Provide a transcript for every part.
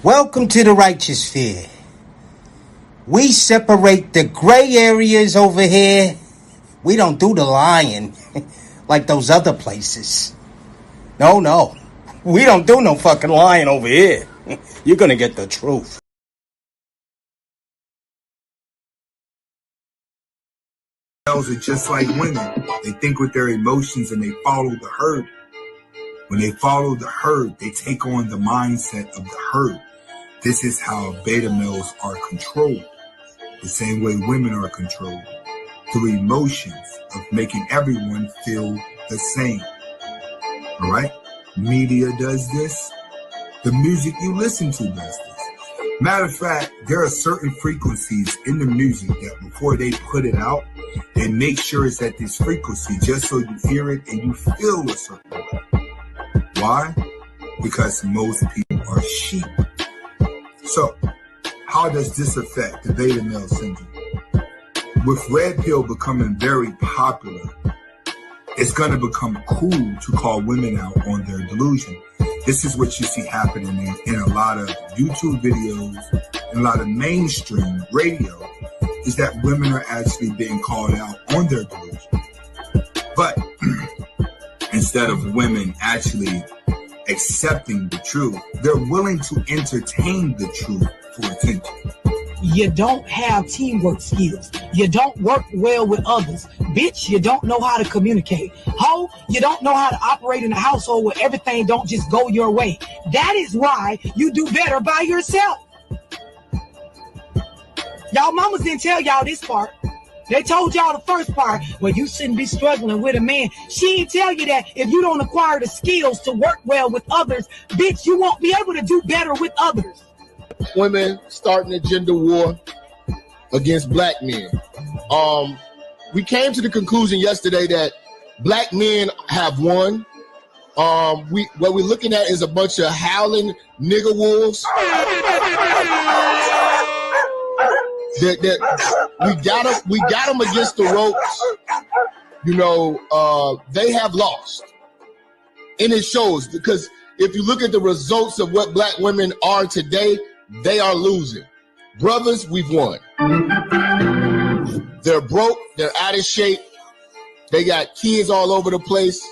Welcome to the righteous sphere. We separate the gray areas over here. We don't do the lying like those other places. No. We don't do no fucking lying over here. You're gonna get the truth. Males are just like women. They think with their emotions and they follow the herd. When they follow the herd, they take on the mindset of the herd. This is how beta males are controlled. The same way women are controlled. Through emotions of making everyone feel the same. All right? Media does this. The music you listen to does this. Matter of fact, there are certain frequencies in the music that before they put it out, they make sure it's at this frequency just so you hear it and you feel a certain way. Why? Because most people are sheep. So, how does this affect the beta male syndrome? With red pill becoming very popular, it's going to become cool to call women out on their delusion. This is what you see happening in a lot of YouTube videos, and a lot of mainstream radio, is that women are actually being called out on their delusion. But instead of women actually accepting the truth, they're willing to entertain the truth for attention. You don't have teamwork skills. You don't work well with others. Bitch, you don't know how to communicate. Ho, you don't know how to operate in a household where everything don't just go your way. That is why you do better by yourself. Y'all mamas didn't tell y'all this part. They told y'all the first part, well, you shouldn't be struggling with a man. She didn't tell you that if you don't acquire the skills to work well with others, bitch, you won't be able to do better with others. Women starting a gender war against black men. We came to the conclusion yesterday that black men have won. What we're looking at is a bunch of howling nigger wolves. That we got them against the ropes. You know, they have lost, and it shows, because if you look at the results of what black women are today, they are losing. Brothers, we've won. They're broke. They're out of shape. They got kids all over the place.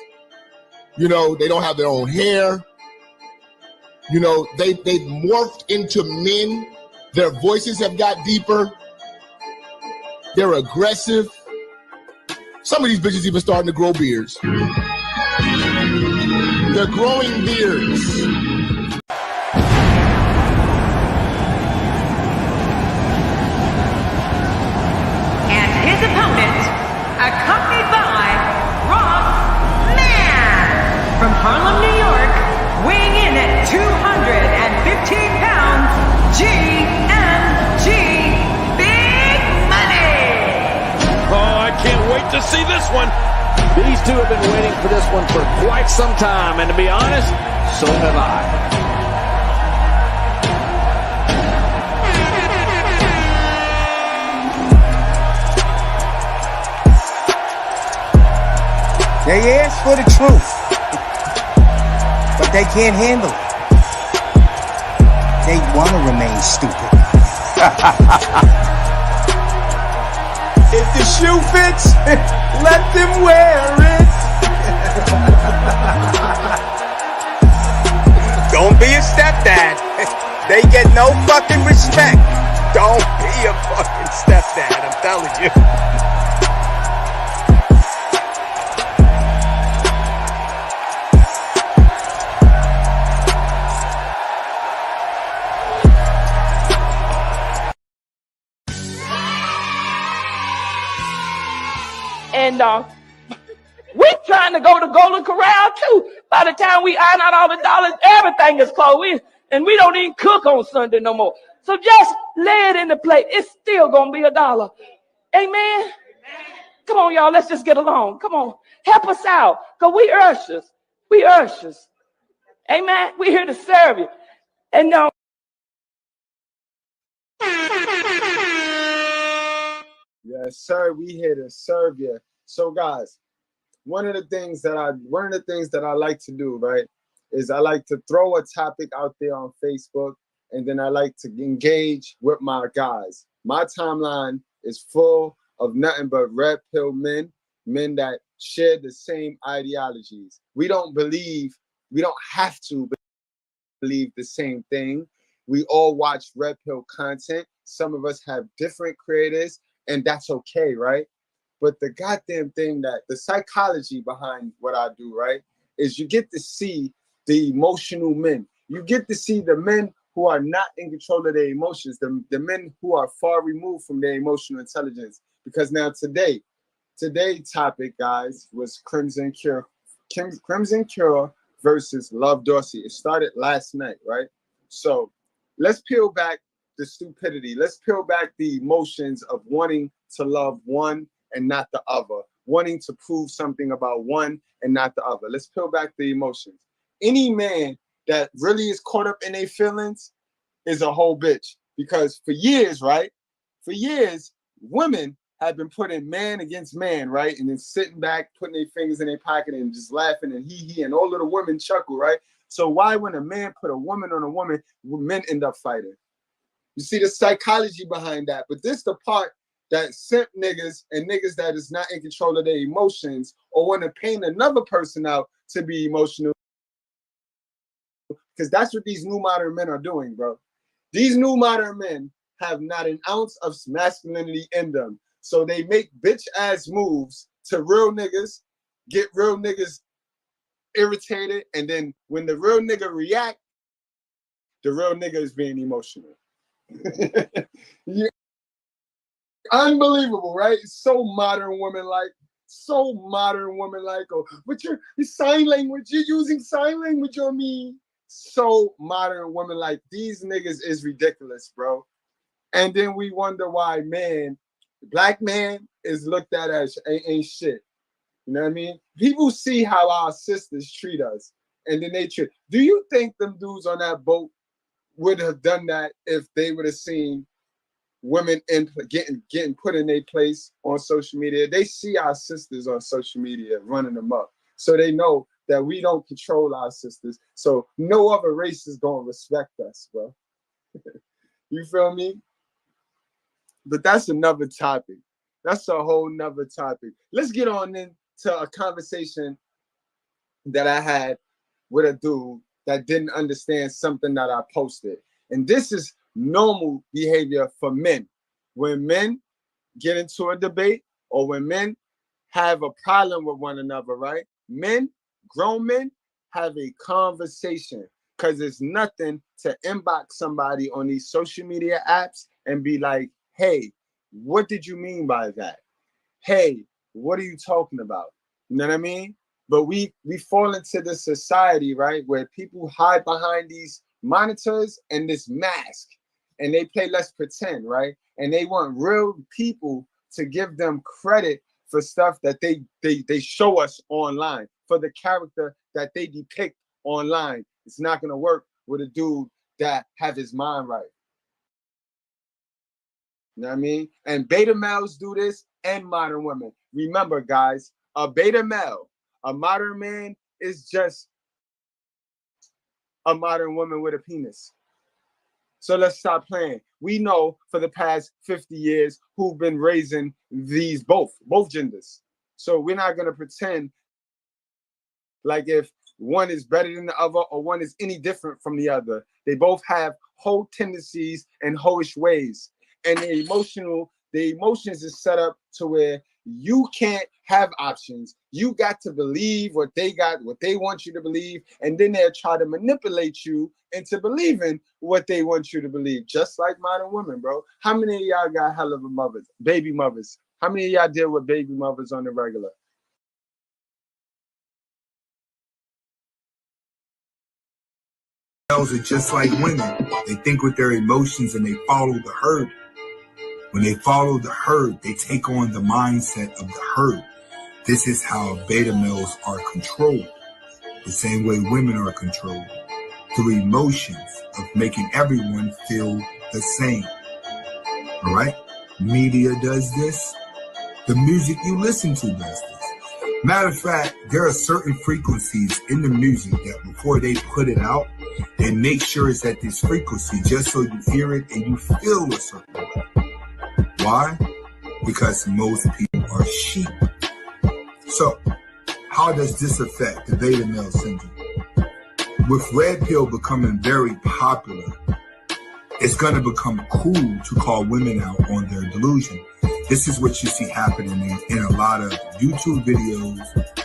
You know, they don't have their own hair. You know, they've morphed into men. Their voices have got deeper. They're aggressive. Some of these bitches even starting to grow beards. They're growing beards. Accompanied by Ross Man from Harlem, New York, weighing in at 215 pounds, GMG Big Money. Oh, I can't wait to see this one. These two have been waiting for this one for quite some time, and to be honest, so have I. They ask for the truth, but they can't handle it. They want to remain stupid. If the shoe fits, let them wear it. Don't be a stepdad. They get no fucking respect. Don't be a fucking stepdad, I'm telling you. And we're trying to go to Golden Corral too. By the time we iron out all the dollars, everything is closed. And we don't even cook on Sunday no more. So just lay it in the plate. It's still going to be $1. Amen? Come on, y'all. Let's just get along. Come on. Help us out. Because we ushers. We ushers. Amen? We're here to serve you. And Yes, sir. We here to serve you. So, guys, one of the things that I like to do, right, is I like to throw a topic out there on Facebook, and then I like to engage with my guys. My timeline is full of nothing but red pill men that share the same ideologies. We don't have to believe the same thing. We all watch red pill content. Some of us have different creators, and that's okay, right? But the goddamn thing that the psychology behind what I do, right, is you get to see the emotional men. You get to see the men who are not in control of their emotions, the men who are far removed from their emotional intelligence. Because now today's topic, guys, was Crimson Cure versus Love Dorsey. It started last night, right? So let's peel back the stupidity. Let's peel back the emotions of wanting to love one and not the other, wanting to prove something about one and not the other. Let's peel back the emotions. Any man that really is caught up in their feelings is a whole bitch. Because for years, right? For years, women have been putting man against man, right? And then sitting back, putting their fingers in their pocket and just laughing and he, and all of the women chuckle, right? So why when a man put a woman on a woman, men end up fighting? You see the psychology behind that. But this the part that simp niggas and niggas that is not in control of their emotions or want to paint another person out to be emotional. Because that's what these new modern men are doing, bro. These new modern men have not an ounce of masculinity in them. So they make bitch-ass moves to real niggas, get real niggas irritated, and then when the real nigga react, the real nigga is being emotional. Yeah. Unbelievable, right? So modern woman-like. Oh, but your sign language, you're using sign language on me. So modern woman-like. These niggas is ridiculous, bro. And then we wonder why black man is looked at as ain't shit. You know what I mean? People see how our sisters treat us, and then they treat. Do you think them dudes on that boat would have done that if they would have seen women getting put in their place on social media? They see our sisters on social media running them up, so they know that we don't control our sisters. So no other race is gonna respect us, bro. You feel me? But that's another topic. That's a whole nother topic. Let's get on into a conversation that I had with a dude that didn't understand something that I posted. And this is normal behavior for men. When men get into a debate or when men have a problem with one another, right? Grown men, have a conversation, because it's nothing to inbox somebody on these social media apps and be like, hey, what did you mean by that? Hey, what are you talking about? You know what I mean? But we fall into this society, right, where people hide behind these monitors and this mask, and they play let's pretend, right? And they want real people to give them credit for stuff that they show us online, for the character that they depict online. It's not gonna work with a dude that have his mind right. You know what I mean? And beta males do this, and modern women. Remember, guys, a beta male, a modern man is just a modern woman with a penis. So let's stop playing. We know for the past 50 years who've been raising these both genders. So we're not gonna pretend like if one is better than the other or one is any different from the other. They both have whole tendencies and hoish ways. And the emotions is set up to where you can't have options. You got to believe what they want you to believe, and then they'll try to manipulate you into believing what they want you to believe. Just like modern women, bro. How many of y'all got hell of a mothers, baby mothers? How many of y'all deal with baby mothers on the regular? Males are just like women. They think with their emotions and they follow the herd. When they follow the herd, they take on the mindset of the herd. This is how beta males are controlled. The same way women are controlled. Through emotions of making everyone feel the same. All right? Media does this. The music you listen to does this. Matter of fact, there are certain frequencies in the music that before they put it out, They make sure it's at this frequency just so you hear it and you feel a certain way. Why? Because most people are sheep. So, how does this affect the beta male syndrome? With red pill becoming very popular, it's going to become cool to call women out on their delusion. This is what you see happening in a lot of YouTube videos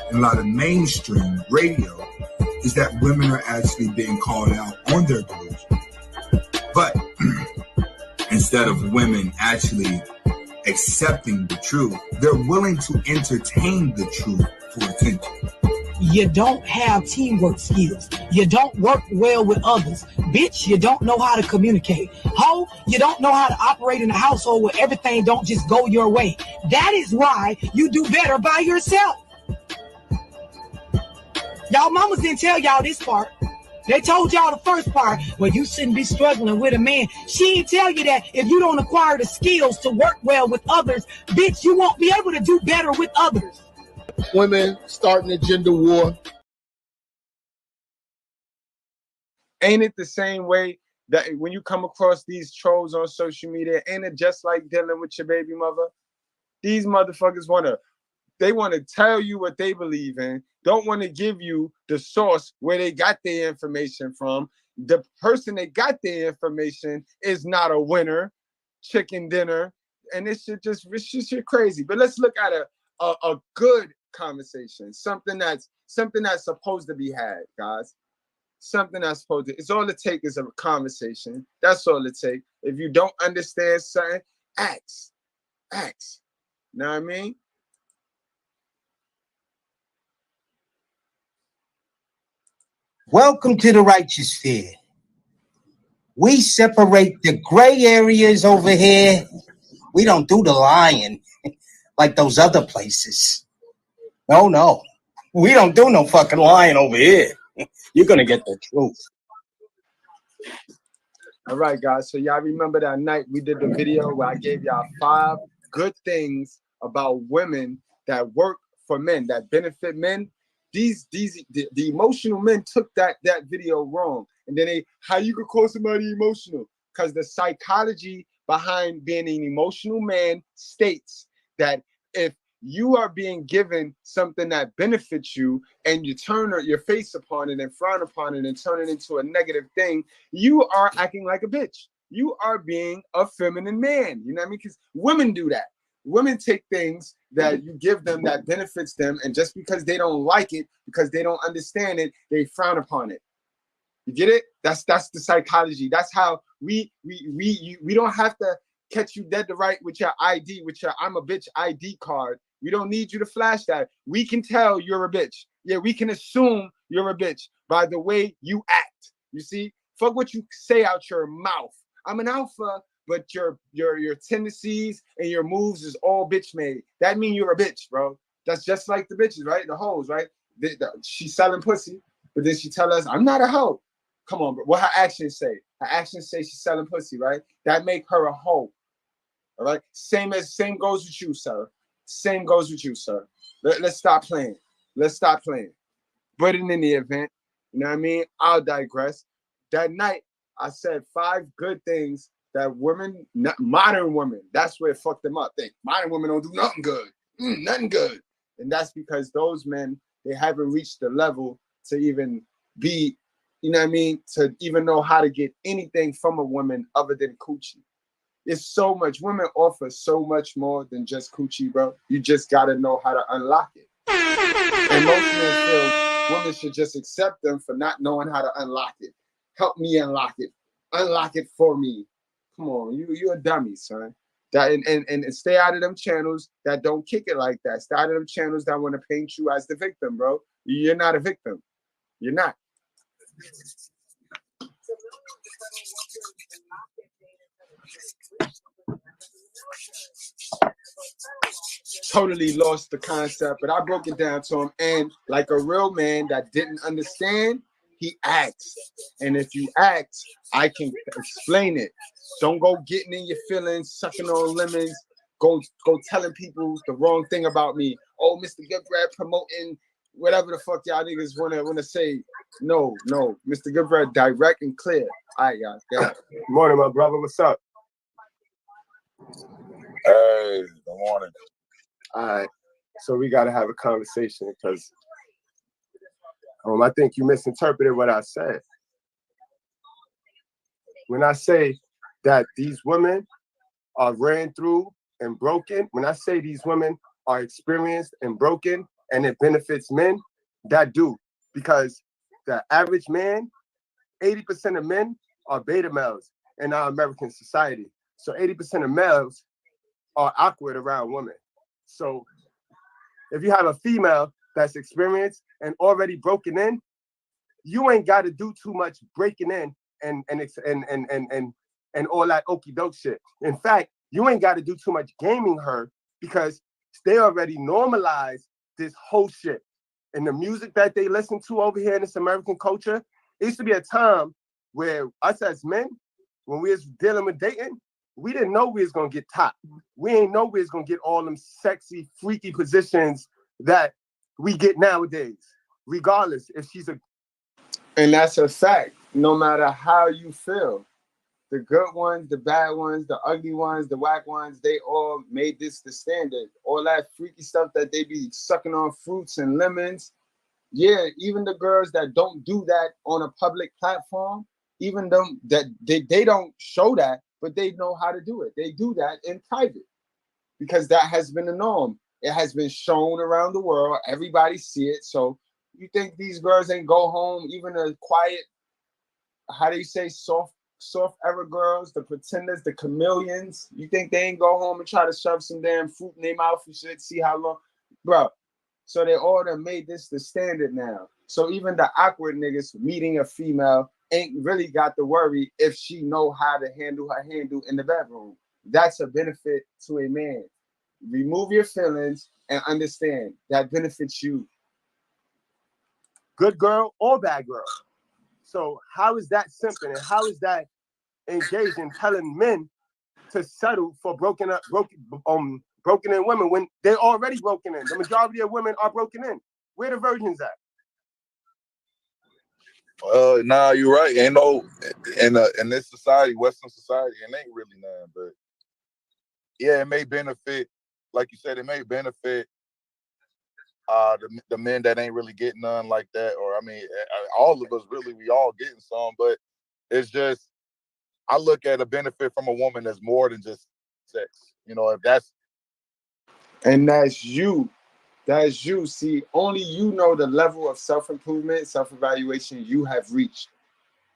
and a lot of mainstream radio, is that women are actually being called out on their delusion. But instead of women actually accepting the truth, they're willing to entertain the truth for attention. You don't have teamwork skills. You don't work well with others. Bitch, you don't know how to communicate. Ho, you don't know how to operate in a household where everything don't just go your way. That is why you do better by yourself. Y'all mamas didn't tell y'all this part. They told y'all the first part, well, you shouldn't be struggling with a man. She didn't tell you that if you don't acquire the skills to work well with others, bitch, you won't be able to do better with others. Women starting a gender war. Ain't it the same way that when you come across these trolls on social media, ain't it just like dealing with your baby mother? These motherfuckers want to tell you what they believe in, don't want to give you the source where they got their information from. The person that got their information is not a winner, chicken dinner, and it's just crazy. But let's look at a good conversation, something that's supposed to be had, guys. Something that's supposed to. It's all it takes is a conversation. That's all it takes. If you don't understand something, ask. You know what I mean? Welcome to the righteous sphere. We separate the gray areas over here. We don't do the lying like those other places. No. We don't do no fucking lying over here. You're going to get the truth. All right, guys. So y'all remember that night we did the video where I gave y'all 5 good things about women that work for men, that benefit men. The emotional men took that video wrong. And then how you could call somebody emotional? Because the psychology behind being an emotional man states that if you are being given something that benefits you and you turn your face upon it and frown upon it and turn it into a negative thing, you are acting like a bitch. You are being a feminine man. You know what I mean? Because women do that. Women take things that you give them that benefits them, and just because they don't like it, because they don't understand it, they frown upon it. You get it? That's the psychology. That's how we don't have to catch you dead to right with your ID, with your I'm a bitch ID card. We don't need you to flash that. We can tell you're a bitch. Yeah, we can assume you're a bitch by the way you act. You see? Fuck what you say out your mouth. I'm an alpha, but your tendencies and your moves is all bitch made. That mean you're a bitch, bro. That's just like the bitches, right? The hoes, right? She's selling pussy, but then she tell us, I'm not a hoe. Come on, bro. What her actions say? Her actions say she's selling pussy, right? That make her a hoe. All right? Same goes with you, sir. Same goes with you, sir. Let's stop playing. Let's stop playing. But in any event, you know what I mean? I'll digress. That night, I said 5 good things that women, modern women, that's where it fucked them up. Modern women don't do nothing good. Nothing good. And that's because those men, they haven't reached the level to even be, you know what I mean, to even know how to get anything from a woman other than coochie. It's so much. Women offer so much more than just coochie, bro. You just got to know how to unlock it. And most men feel women should just accept them for not knowing how to unlock it. Help me unlock it. Unlock it for me. Come on, you a dummy, son. That and stay out of them channels that don't kick it like that. Stay out of them channels that want to paint you as the victim, bro. You're not a victim. You're not. Totally lost the concept, but I broke it down to him. And like a real man that didn't understand, he asked. And if you ask, I can explain it. Don't go getting in your feelings, sucking on lemons, go telling people the wrong thing about me. Oh, Mr. Good Bread promoting whatever the fuck y'all niggas wanna say. No, Mr. Goodbread, direct and clear. All right, guys. Go ahead. Morning, my brother. What's up? Hey, good morning. All right. So we got to have a conversation because I think you misinterpreted what I said. When I say that these women are ran through and broken, when I say these women are experienced and broken and it benefits men, that do. Because the average man, 80% of men are beta males in our American society. So 80% of males are awkward around women. So if you have a female that's experienced and already broken in, you ain't got to do too much breaking in and all that okie doke shit. In fact, you ain't got to do too much gaming her because they already normalized this whole shit. And the music that they listen to over here in this American culture, it used to be a time where us as men, when we was dealing with dating, we didn't know we was gonna get top. We ain't know we was gonna get all them sexy, freaky positions that we get nowadays, regardless if she's a... And that's a fact. No matter how you feel, the good ones, the bad ones, the ugly ones, the whack ones, they all made this the standard. All that freaky stuff that they be sucking on fruits and lemons. Yeah, even the girls that don't do that on a public platform, even them that they don't show that, but they know how to do it. They do that in private because that has been the norm. It has been shown around the world. Everybody see it. So you think these girls ain't go home, even the quiet, how do you say, soft ever girls, the pretenders, the chameleons, you think they ain't go home and try to shove some damn fruit in their mouth and shit, see how long, bro? So they all done made this the standard now. So even the awkward niggas meeting a female ain't really got to worry if she know how to handle her handle in the bedroom. That's a benefit to a man. Remove your feelings and understand that benefits you. Good girl or bad girl. So how is that simping and how is that engaged in telling men to settle for broken in women when they're already broken in? The majority of women are broken in. Where the virgins at? Nah, you're right. Ain't no in this society, Western society, it ain't really none. But yeah, it may benefit, like you said, it may benefit the men that ain't really getting none like that. Or I mean, all of us really, we all getting some, but it's just, I look at a benefit from a woman that's more than just sex. You know, if that's... And that's you. That's you. See, only you know the level of self-improvement, self-evaluation you have reached.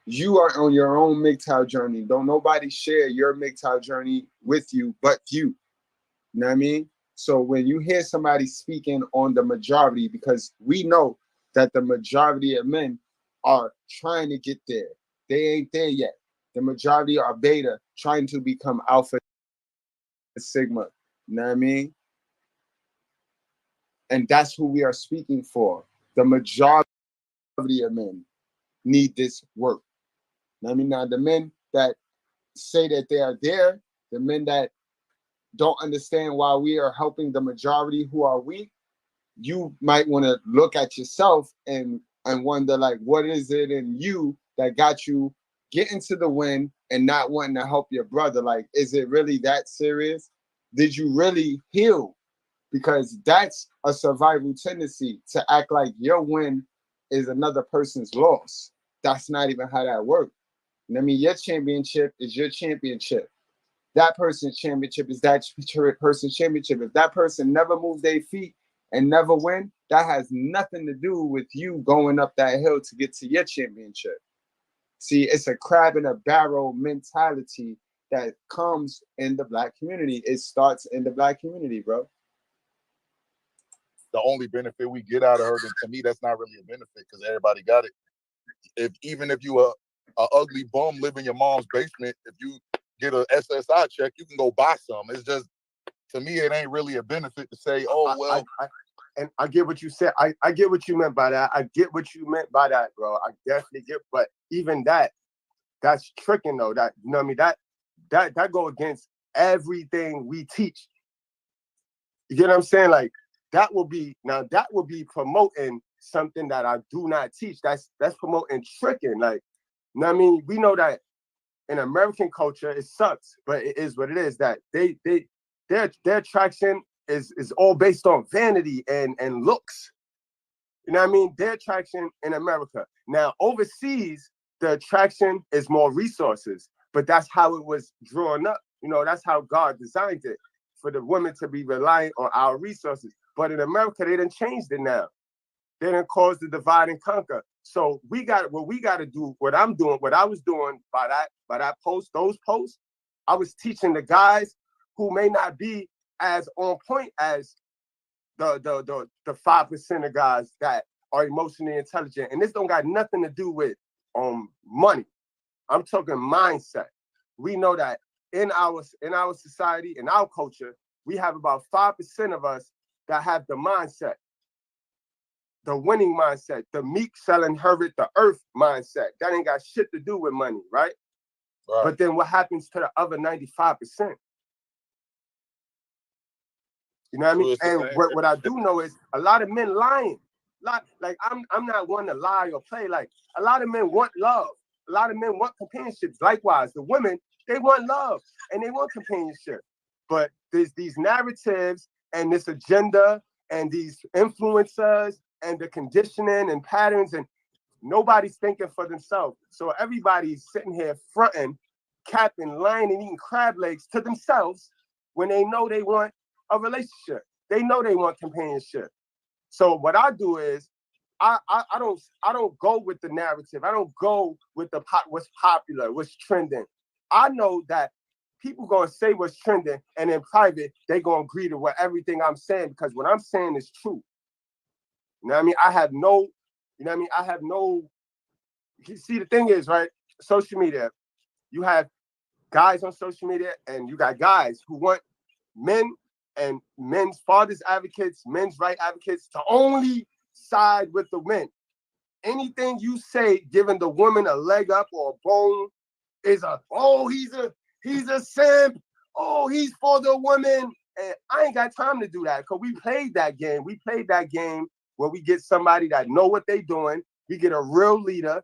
You are on your own MGTOW journey. Don't nobody share your MGTOW journey with you but you. You know what I mean? So when you hear somebody speaking on the majority, because we know that the majority of men are trying to get there. They ain't there yet. The majority are beta, trying to become alpha sigma. You know what I mean? And that's who we are speaking for. The majority of men need this work. I mean, now the men that say that they are there, the men that don't understand why we are helping the majority who are weak, you might want to look at yourself and wonder, like, what is it in you that got you getting to the win and not wanting to help your brother? Like, is it really that serious? Did you really heal? Because that's a survival tendency to act like your win is another person's loss. That's not even how that works. I mean, your championship is your championship. That person's championship is that person's championship. If that person never moves their feet and never win, that has nothing to do with you going up that hill to get to your championship. See, it's a crab in a barrel mentality that comes in the Black community. It starts in the Black community, bro. The only benefit we get out of her, then to me, that's not really a benefit because everybody got it. Even if you a ugly bum live in your mom's basement, if you get a SSI check, you can go buy some. It's just, to me, it ain't really a benefit to say, oh, well. And I get what you said. I get what you meant by that. I get what you meant by that, bro. I definitely get, but even that's tricking though. That, you know what I mean? That go against everything we teach. You get what I'm saying? Like, that will be promoting something that I do not teach. That's promoting tricking. Like, you know what I mean? We know that in American culture, it sucks, but it is what it is. That their attraction is all based on vanity and looks. You know what I mean? Their attraction in America. Now, overseas, the attraction is more resources, but that's how it was drawn up. You know, that's how God designed it, for the women to be reliant on our resources. But in America, they done changed it now. They done caused the divide and conquer. So we got to do, what I'm doing, what I was doing by that post, those posts, I was teaching the guys who may not be as on point as the 5% of guys that are emotionally intelligent. And this don't got nothing to do with money. I'm talking mindset. We know that in our society, in our culture, we have about 5% of us that have the mindset, the winning mindset, the meek shall inherit the earth mindset. That ain't got shit to do with money, right? But then what happens to the other 95%? You know what I mean? And what I do know is a lot of men lying. Like I'm not one to lie or play. Like, a lot of men want love. A lot of men want companionship. Likewise, the women, they want love and they want companionship. But there's these narratives and this agenda and these influencers and the conditioning and patterns, and nobody's thinking for themselves. So everybody's sitting here fronting, capping, lying, and eating crab legs to themselves when they know they want a relationship. They know they want companionship. So what I do is I don't go with the narrative. I don't go with what's popular, what's trending. I know that people gonna say what's trending, and in private they gonna agree to what everything I'm saying, because what I'm saying is true. You know what I mean? I have no, you know what I mean? I have no. You see, the thing is, right? Social media. You have guys on social media, and you got guys who want men and men's fathers advocates, men's right advocates to only side with the men. Anything you say giving the woman a leg up or a bone is he's a simp. Oh, he's for the women. And I ain't got time to do that, because we played that game. We played that game where we get somebody that know what they doing. We get a real leader,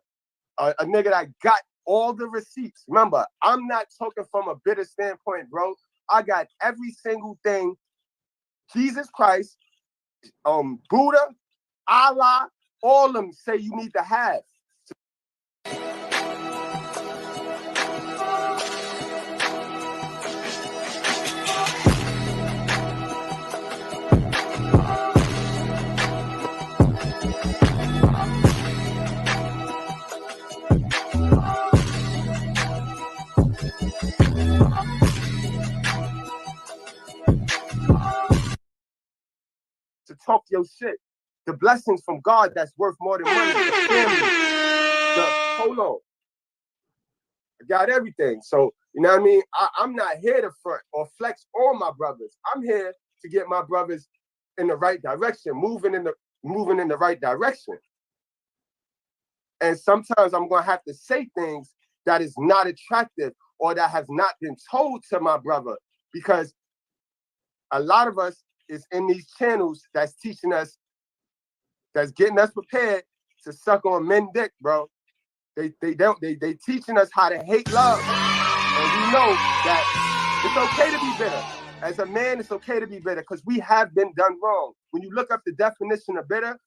a nigga that got all the receipts. Remember, I'm not talking from a bitter standpoint, bro. I got every single thing. Jesus Christ, Buddha, Allah, all of them say you need to have. To talk your shit. The blessings from God that's worth more than money. The family. Hold on. I got everything. So, you know what I mean? I'm not here to front or flex on my brothers. I'm here to get my brothers in the right direction, moving in the right direction. And sometimes I'm gonna have to say things that is not attractive or that has not been told to my brother, because a lot of us is in these channels that's teaching us, that's getting us prepared to suck on men dick, bro. They teaching us how to hate love. And we know that it's okay to be bitter. As a man, it's okay to be bitter, because we have been done wrong. When you look up the definition of bitter,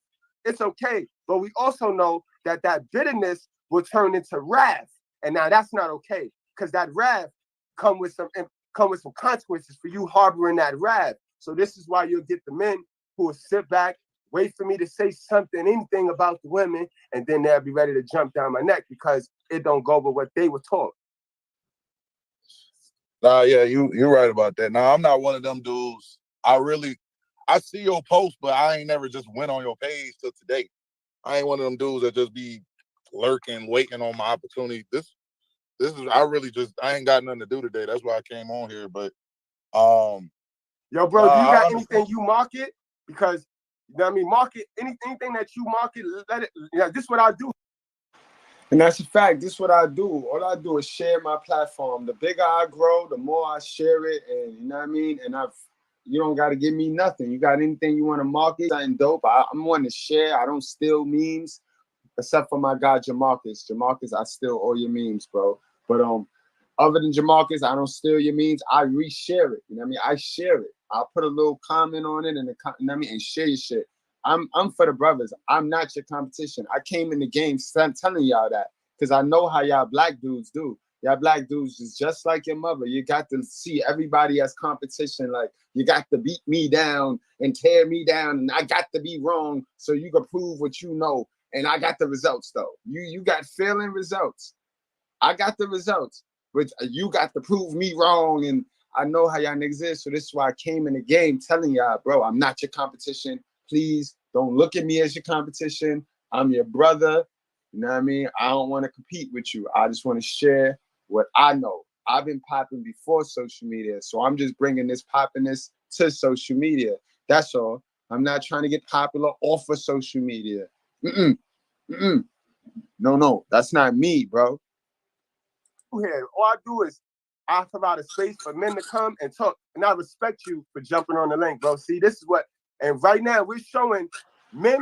it's okay. But we also know that bitterness will turn into wrath. And now that's not okay, because that wrath come with some consequences for you harboring that wrath. So this is why you'll get the men who will sit back, wait for me to say something, anything about the women, and then they'll be ready to jump down my neck because it don't go with what they were taught. Nah, yeah, you're right about that. Now, I'm not one of them dudes. I see your post, but I ain't never just went on your page till today. I ain't one of them dudes that just be lurking, waiting on my opportunity. This is, I ain't got nothing to do today. That's why I came on here. But yo, bro, do you got anything you market? Because, you know what I mean, market anything that you market, let it, this is what I do. And that's a fact. This is what I do. All I do is share my platform. The bigger I grow, the more I share it. And you know what I mean? And I've You don't got to give me nothing. You got anything you want to market, something dope, I'm one to share. I don't steal memes, except for my guy Jamarcus. Jamarcus, I steal all your memes, bro. But other than Jamarcus, I don't steal your memes. I reshare it. You know what I mean? I share it. I'll put a little comment on it and you know what I mean, and share your shit. I'm for the brothers. I'm not your competition. I came in the game telling y'all that because I know how y'all black dudes do. Y'all black dudes is just like your mother. You got to see everybody as competition. Like, you got to beat me down and tear me down, and I got to be wrong so you can prove what you know. And I got the results, though. You got failing results. I got the results, but you got to prove me wrong. And I know how y'all niggas is, so this is why I came in the game telling y'all, bro, I'm not your competition. Please don't look at me as your competition. I'm your brother. You know what I mean? I don't want to compete with you. I just want to share what I know. I've been popping before social media, so I'm just bringing this poppiness to social media. That's all. I'm not trying to get popular off of social media. No, that's not me, bro. Here, all I do is I provide a space for men to come and talk, and I respect you for jumping on the link, bro. See, this is what, and right now we're showing men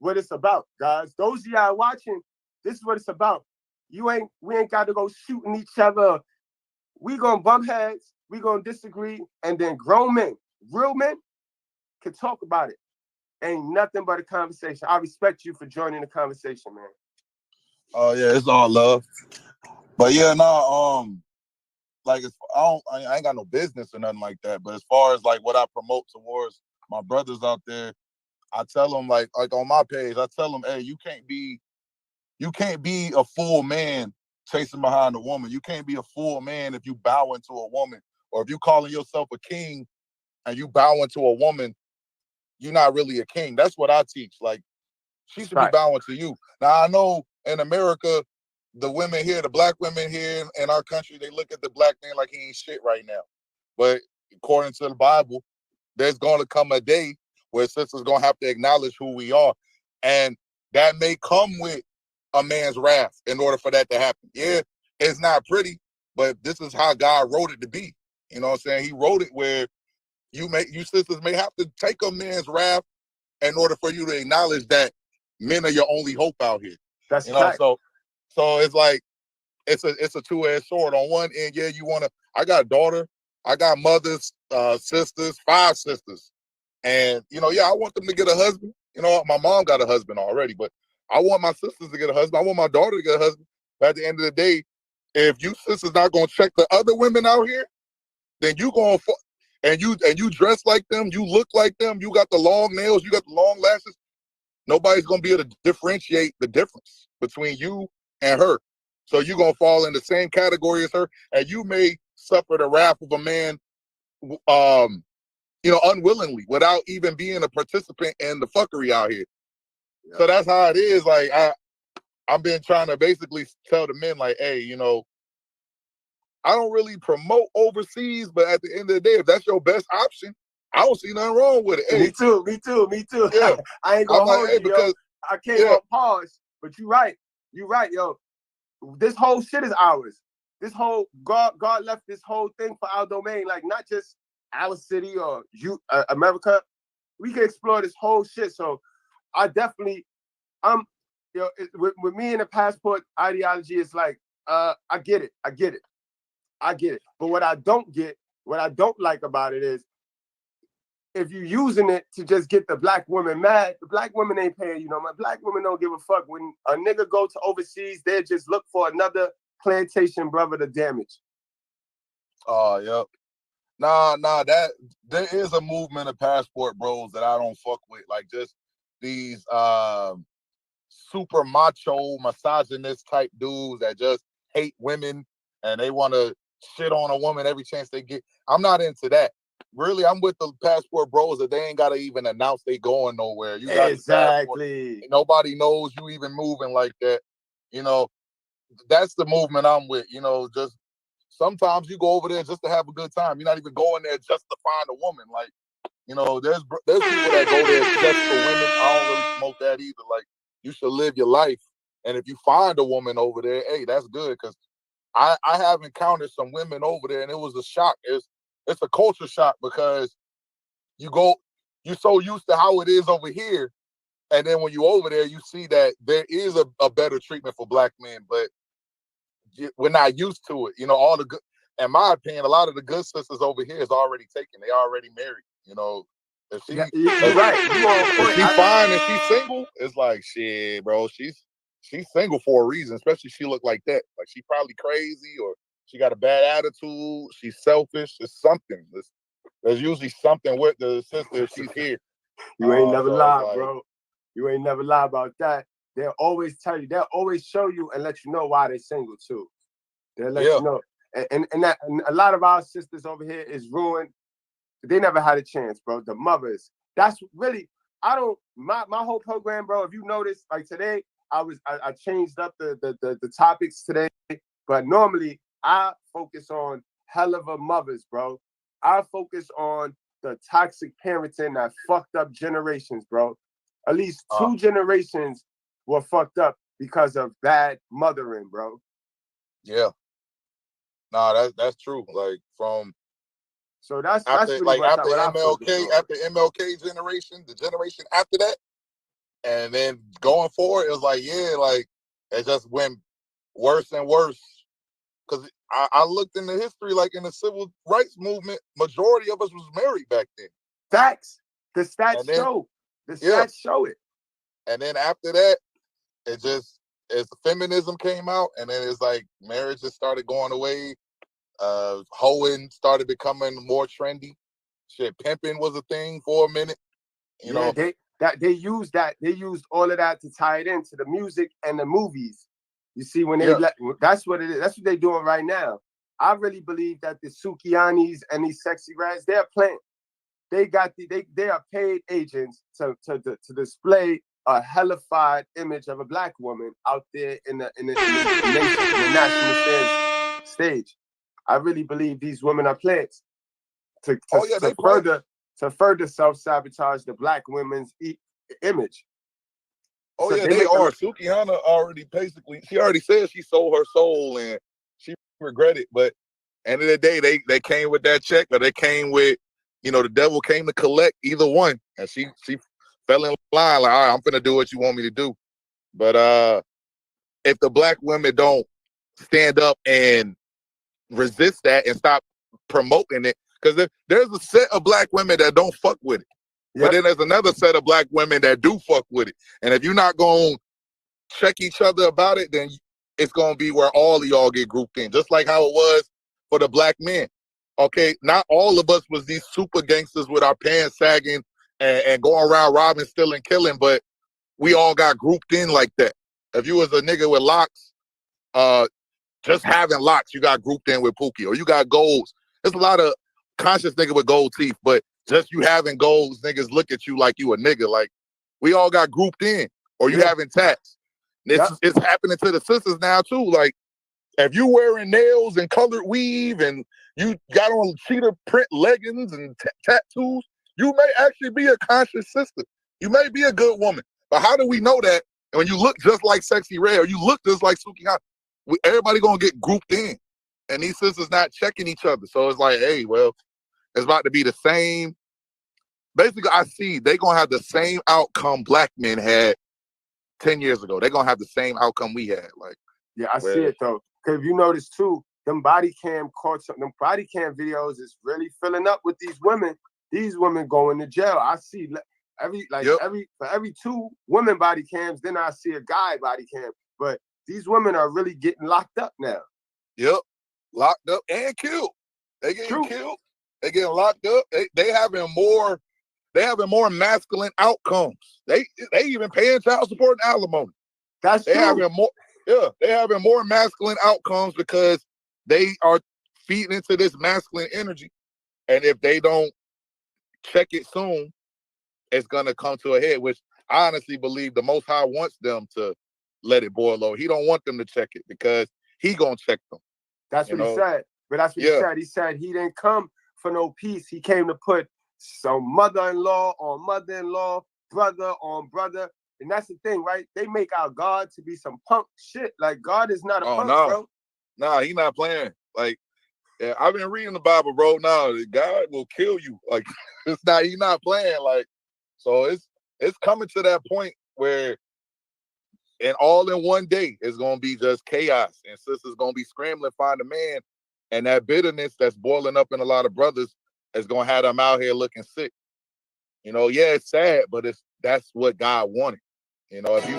what it's about, guys. Those of y'all watching, this is what it's about. We ain't got to go shooting each other. We gonna bump heads, we gonna disagree, and then grown men, real men, can talk about it. Ain't nothing but a conversation. I respect you for joining the conversation, man. Oh yeah, it's all love. But yeah, no, like I ain't got no business or nothing like that. But as far as like what I promote towards my brothers out there, I tell them like on my page, I tell them, hey, you can't be a full man chasing behind a woman. You can't be a full man if you bow into a woman, or if you calling yourself a king and you bow into a woman, you're not really a king. That's what I teach. Like, she should be bowing to you. Now I know in America, the women here, the black women here in our country, they look at the black man like he ain't shit right now. But according to the Bible, there's going to come a day where sisters going to have to acknowledge who we are. And that may come with a man's wrath in order for that to happen. Yeah, it's not pretty, but this is how God wrote it to be. You know what I'm saying? He wrote it where you sisters may have to take a man's wrath in order for you to acknowledge that men are your only hope out here. That's right. So it's like it's a two-edged sword. On one end, yeah, I got a daughter, I got mothers, sisters, 5 sisters. And yeah, I want them to get a husband. My mom got a husband already, but I want my sisters to get a husband. I want my daughter to get a husband. But at the end of the day, if you sisters not gonna check the other women out here, then you gonna and you dress like them, you look like them, you got the long nails, you got the long lashes. Nobody's gonna be able to differentiate the difference between you and her. So you're gonna fall in the same category as her, and you may suffer the wrath of a man, unwillingly, without even being a participant in the fuckery out here. Yeah. So that's how it is. Like I've been trying to basically tell the men, like, hey, I don't really promote overseas, but at the end of the day, if that's your best option, I don't see nothing wrong with it. Hey, me too. Yeah. I ain't gonna hold you, because I can't go pause, but you're right, yo. This whole shit is ours. This whole God left this whole thing for our domain, like not just our city or America. We can explore this whole shit. So I definitely, with me and the passport ideology, it's like, I get it. But what I don't like about it is, if you're using it to just get the black women mad, the black women ain't paying you no money. Black women don't give a fuck. When a nigga go to overseas, they just look for another plantation brother to damage. Oh, yep. Nah, that there is a movement of passport bros that I don't fuck with. Like, just these super macho, misogynist type dudes that just hate women and they want to shit on a woman every chance they get. I'm not into that. Really, I'm with the passport bros that they ain't gotta even announce they going nowhere. You got exactly. Nobody knows you even moving like that. That's the movement I'm with. Just sometimes you go over there just to have a good time. You're not even going there just to find a woman. Like, there's people that go there just for women. I don't really promote that either. Like, you should live your life, and if you find a woman over there, hey, that's good. Because I have encountered some women over there, and it was a shock. It's a culture shock, because you're so used to how it is over here, and then when you over there, you see that there is a better treatment for black men, but we're not used to it. You know, all the good, in my opinion, a lot of the good sisters over here is already taken. They already married. You know, if she, you're right. You on if point. she fine and she's single, it's like shit, bro. She's single for a reason. Especially if she look like that. Like she probably crazy or she got a bad attitude. She's selfish. It's something. There's usually something with the sister if she's here. You ain't never so lied, like, bro. You ain't never lie about that. They'll always tell you. They'll always show you and let you know why they're single too. They'll let you know. And a lot of our sisters over here is ruined. They never had a chance, bro. The mothers. That's really. My whole program, bro. If you notice, like today, I changed up the topics today. But normally I focus on hell of a mothers, bro. I focus on the toxic parenting that fucked up generations, bro. At least 2 generations were fucked up because of bad mothering, bro. Yeah. Nah, that's true. Like from that's after, really like after after MLK generation, the generation after that, and then going forward, it was like it just went worse and worse. Because I looked in the history, like in the civil rights movement, majority of us was married back then. Facts. The stats show. The stats show it. And then after that, as feminism came out, and then it's like marriage just started going away. Hoeing started becoming more trendy. Shit, pimping was a thing for a minute. You know, they used all of that to tie it into the music and the movies. You see, when that's what it is. That's what they're doing right now. I really believe that the Sukianis and these sexy rats, they're playing. They are paid agents to display a hellified image of a black woman out there in the national stage. I really believe these women are plants to further self-sabotage the black women's image. Oh so yeah, they are. Sukihana already she already said she sold her soul and she regretted. But end of the day, they came with that check, or they came with, the devil came to collect, either one. And she fell in line like, all right, I'm finna do what you want me to do. But if the black women don't stand up and resist that and stop promoting it, because there's a set of black women that don't fuck with it. Yep. But then there's another set of black women that do fuck with it. And if you're not going to check each other about it, then it's going to be where all of y'all get grouped in. Just like how it was for the black men. Okay, not all of us was these super gangsters with our pants sagging and going around robbing, stealing, killing, but we all got grouped in like that. If you was a nigga with locks, just having locks, you got grouped in with Pookie. Or you got golds. There's a lot of conscious nigga with gold teeth, but just you having golds, niggas look at you like you a nigga. Like, we all got grouped in. Or you having tats. It's happening to the sisters now, too. Like, if you wearing nails and colored weave and you got on cheetah print leggings and tattoos, you may actually be a conscious sister. You may be a good woman. But how do we know that? And when you look just like Sexy Red, or you look just like Suki, everybody gonna get grouped in. And these sisters not checking each other. So it's like, hey, well, it's about to be the same. Basically, I see they gonna have the same outcome black men had 10 years ago. They're gonna have the same outcome we had. Like, yeah, I see it though. Because if you notice too, them body cam videos is really filling up with these women. These women going to jail. I see for every 2 women body cams, then I see a guy body cam. But these women are really getting locked up now. Yep, locked up and killed. They getting killed. They getting locked up. They having more masculine outcomes. They even paying child support and alimony. That's true. They having more masculine outcomes because they are feeding into this masculine energy. And if they don't check it soon, it's gonna come to a head, which I honestly believe the Most High wants them to let it boil low. He don't want them to check it because he gonna check them. That's what he said. But that's what he said. He said he didn't come for no peace. He came to put some mother-in-law on mother-in-law, brother on brother. And that's the thing, right? They make our God to be some punk shit. Like, God is not a punk, bro. Nah, he not playing. Like, Yeah, I've been reading the Bible, bro. Now God will kill you. Like he's not playing. Like, so it's coming to that point where, and all in one day, it's gonna be just chaos, and sisters gonna be scrambling to find a man, and that bitterness that's boiling up in a lot of brothers is gonna have them out here looking sick. You know, yeah, it's sad, but that's what God wanted. You know, if you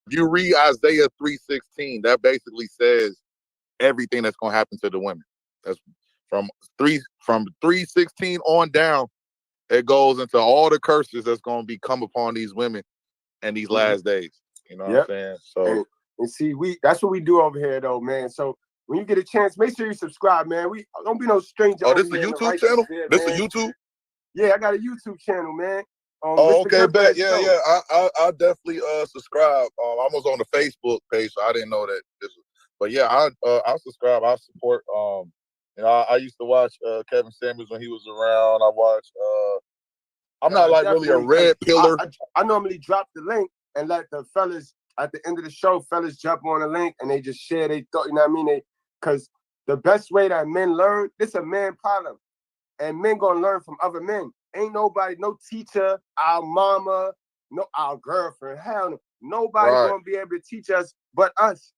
you read Isaiah 3:16, that basically says everything that's gonna happen to the women. That's from 3:16 on down. It goes into all the curses that's gonna be come upon these women in these last days. You know what I'm saying? So and see, that's what we do over here, though, man. So when you get a chance, make sure you subscribe, man. We don't be no stranger. Oh, this is a YouTube channel? This is YouTube? Yeah, I got a YouTube channel, man. Oh, okay, bet. Yeah. I definitely subscribe. I was on the Facebook page, so I didn't know that this was, but yeah, I subscribe, I support. You know, I used to watch Kevin Samuels when he was around. I watch I'm not like really a red pillar. I normally drop the link and let the fellas at the end of the show, fellas jump on the link and they just share their thought, you know what I mean? Because the best way that men learn, this a man problem. And men gonna learn from other men. Ain't nobody, no teacher, our mama, no our girlfriend, hell no. Nobody gonna be able to teach us but us.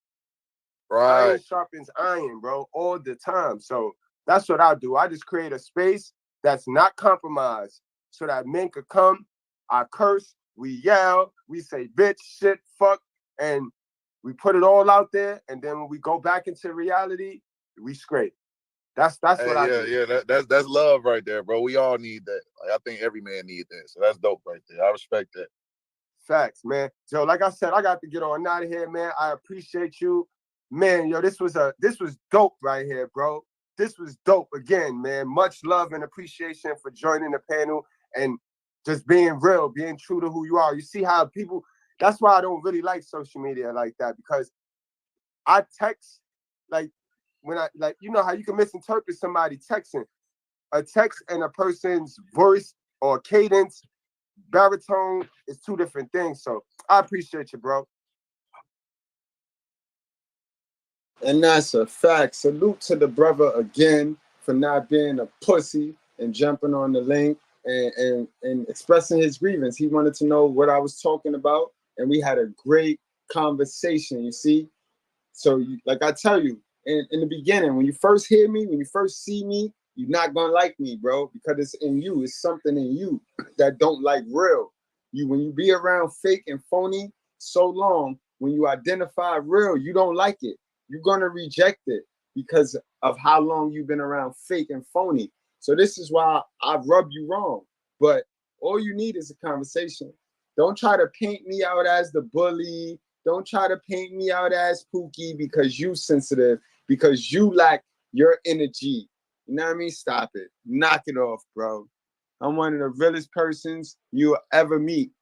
Right. Iron sharpens iron, bro, all the time. So that's what I do. I just create a space that's not compromised so that men could come. I curse, we yell, we say bitch, shit, fuck, and we put it all out there. And then when we go back into reality, we scrape. That's what I do. Yeah, that's love right there, bro. We all need that. Like, I think every man needs that. So that's dope right there. I respect that. Facts, man. So like I said, I got to get on out of here, man. I appreciate you. Man, yo, this was dope right here, bro. This was dope again, man. Much love and appreciation for joining the panel and just being real, being true to who you are. You see how people, that's why I don't really like social media like that, because I text, like, when I, like, you know how you can misinterpret somebody texting. A text and a person's voice or cadence, baritone is two different things. So I appreciate you, bro. And that's a fact. Salute to the brother again for not being a pussy and jumping on the link and expressing his grievance. He wanted to know what I was talking about, and we had a great conversation, you see? So, like I tell you, in the beginning, when you first hear me, when you first see me, you're not gonna like me, bro, because it's in you. It's something in you that don't like real. When you be around fake and phony so long, when you identify real, you don't like it. You're gonna reject it because of how long you've been around fake and phony. So this is why I rub you wrong. But all you need is a conversation. Don't try to paint me out as the bully. Don't try to paint me out as Pookie because you sensitive, because you lack your energy. You know what I mean? Stop it. Knock it off, bro. I'm one of the realest persons you'll ever meet.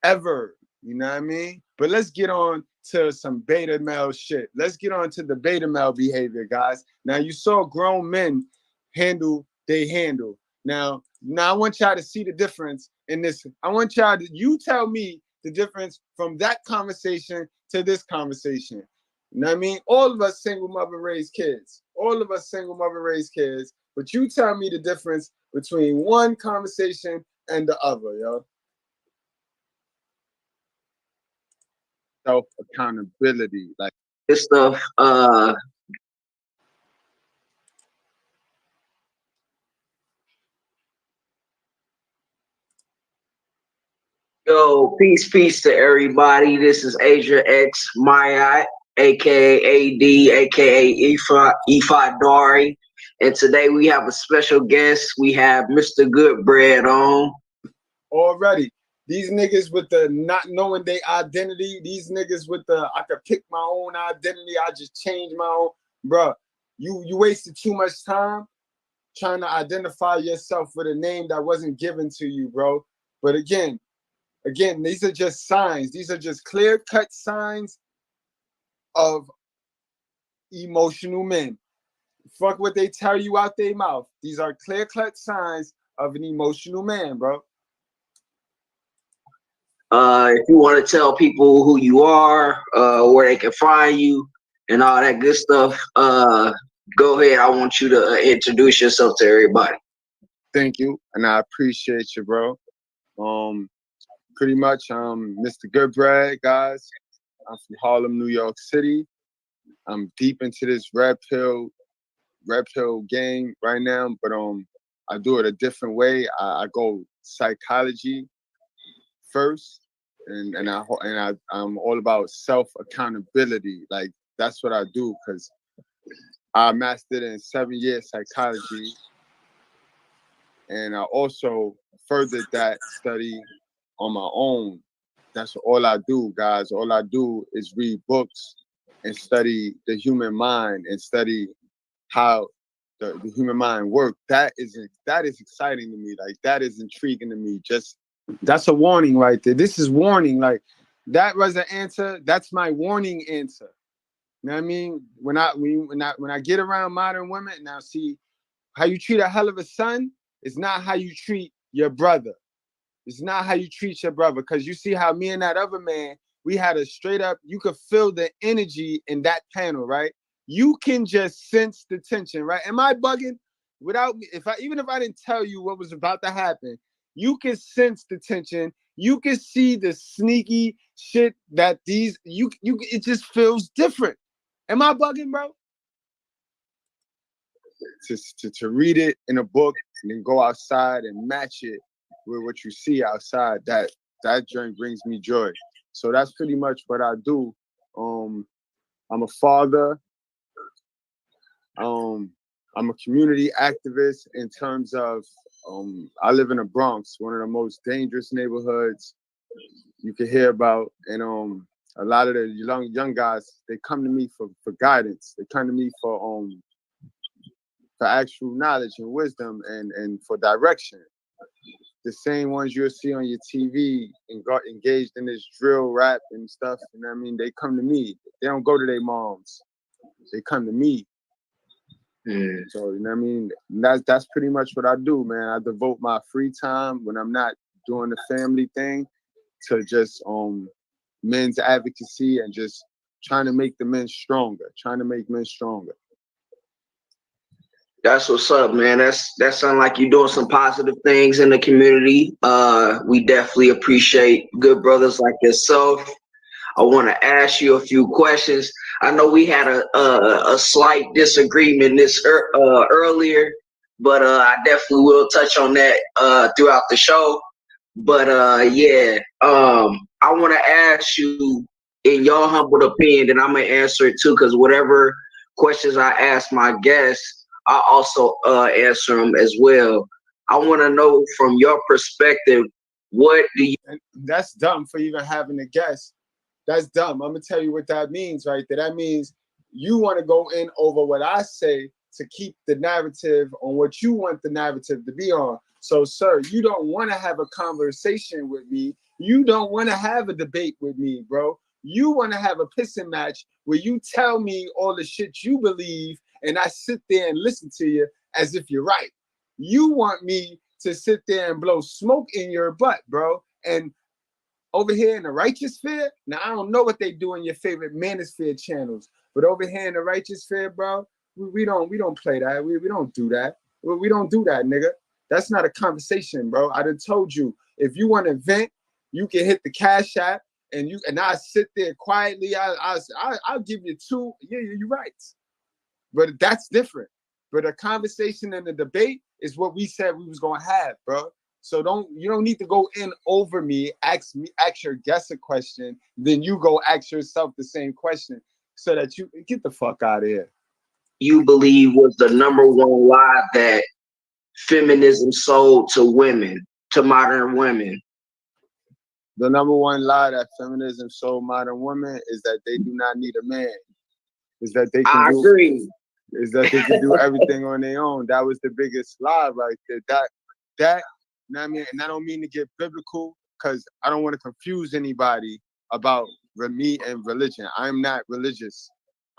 Ever. You know what I mean? But let's get on to some beta male shit. Let's get on to the beta male behavior, guys. Now, you saw grown men handle they handle. Now I want y'all to see the difference in this. I want y'all to, you tell me the difference from that conversation to this conversation. You know what I mean? All of us single mother raised kids. All of us single mother raised kids. But you tell me the difference between one conversation and the other, yo. Self-accountability. Like this stuff, yo, peace to everybody. This is Asia X Mayat, aka AD, aka Ifa Dari. And today we have a special guest. We have Mr. Goodbread on. Already. These niggas with the not knowing their identity, these niggas with the I could pick my own identity, I just change my own. Bruh, you wasted too much time trying to identify yourself with a name that wasn't given to you, bro. But again, Again, these are just signs. These are just clear-cut signs of emotional men. Fuck what they tell you out their mouth. These are clear-cut signs of an emotional man, bro. If you want to tell people who you are, where they can find you, and all that good stuff, go ahead. I want you to introduce yourself to everybody. Thank you, and I appreciate you, bro. Pretty much, Mr. Goodbread, guys. I'm from Harlem, New York City. I'm deep into this red pill game right now, but I do it a different way. I go psychology first, and I'm all about self accountability. Like that's what I do because I mastered in 7 years psychology, and I also furthered that study on my own. That's all I do, guys. All I do is read books and study the human mind and study how the human mind works. That is exciting to me. Like that is intriguing to me. Just that's a warning right there. This is warning. Like that was an answer. That's my warning answer. You know what I mean? When I get around modern women, now see how you treat a hell of a son is not how you treat your brother. It's not how you treat your brother. Because you see how me and that other man, we had a straight up, you could feel the energy in that panel, right? You can just sense the tension, right? Am I bugging? Without me, even if I didn't tell you what was about to happen, you can sense the tension. You can see the sneaky shit that it just feels different. Am I bugging, bro? To read it in a book and then go outside and match it with what you see outside, that joint brings me joy. So that's pretty much what I do. I'm a father. I'm a community activist in terms of I live in the Bronx, one of the most dangerous neighborhoods you can hear about, and a lot of the young guys, they come to me for guidance. They come to me for actual knowledge and wisdom and for direction. The same ones you'll see on your TV and got engaged in this drill rap and stuff. You know what I mean? They come to me. They don't go to their moms. They come to me. Yeah. So you know what I mean? That's pretty much what I do, man. I devote my free time when I'm not doing the family thing to just men's advocacy and just trying to make the men stronger, trying to make men stronger. That's what's up, man. That sounds like you're doing some positive things in the community. We definitely appreciate good brothers like yourself. I want to ask you a few questions. I know we had a slight disagreement earlier, but I definitely will touch on that throughout the show. But I want to ask you, in your humble opinion, and I'm gonna answer it too, because whatever questions I ask my guests, I also answer them as well. I want to know from your perspective, what do you? And that's dumb for even having a guest. That's dumb. I'm gonna tell you what that means right there. That means you want to go in over what I say to keep the narrative on what you want the narrative to be on. So, sir, you don't want to have a conversation with me. You don't want to have a debate with me, bro. You want to have a pissing match where you tell me all the shit you believe and I sit there and listen to you as if you're right. You want me to sit there and blow smoke in your butt, bro. And over here in the righteous sphere, now I don't know what they do in your favorite manosphere channels, but over here in the righteous sphere, bro, we don't play that. We don't do that. We don't do that, nigga. That's not a conversation, bro. I done told you, if you want to vent, you can hit the Cash App and I sit there quietly. I'll give you two. Yeah, you're right. But that's different. But a conversation and a debate is what we said we was gonna have, bro. So you don't need to go in over me, ask your guest a question, then you go ask yourself the same question so that you get the fuck out of here. You believe was the number one lie that feminism sold to women, to modern women? The number one lie that feminism sold modern women is that they do not need a man. Is that they can agree. Is that they can do everything on their own. That was the biggest lie right there. That you know what I mean? And I don't mean to get biblical, because I don't want to confuse anybody about me and religion. I'm not religious.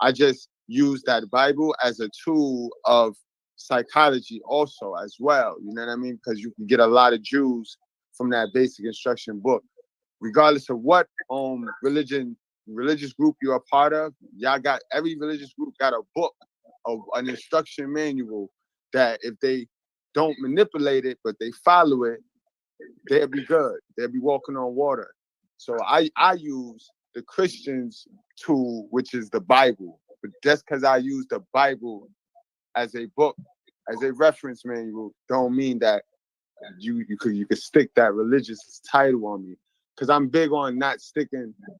I just use that Bible as a tool of psychology also as well. You know what I mean? Because you can get a lot of Jews from that basic instruction book. Regardless of what religious group you're a part of, every religious group got a book of an instruction manual that if they don't manipulate it, but they follow it, they'll be good. They'll be walking on water. So I use the Christians' tool, which is the Bible. But just because I use the Bible as a book, as a reference manual, don't mean that you could stick that religious title on me. Because I'm big on not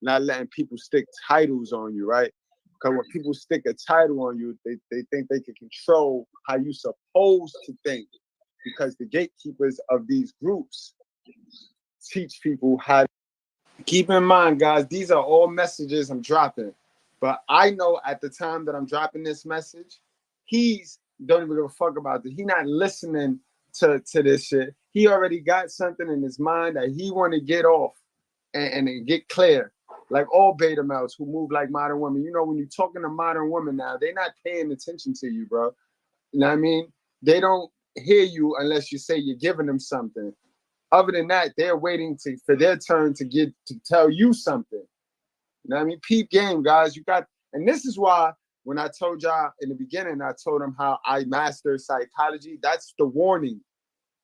letting people stick titles on you, right? Because when people stick a title on you, they think they can control how you supposed to think. Because the gatekeepers of these groups teach people how to. Keep in mind, guys, these are all messages I'm dropping. But I know at the time that I'm dropping this message, he's don't even give a fuck about this. He not listening to this shit. He already got something in his mind that he want to get off and get clear. Like all beta males who move like modern women. You know, when you're talking to modern women now, they're not paying attention to you, bro. You know what I mean? They don't hear you unless you say you're giving them something. Other than that, they're waiting for their turn to tell you something. You know what I mean? Peep game, guys. And this is why when I told y'all in the beginning, I told them how I master psychology. That's the warning.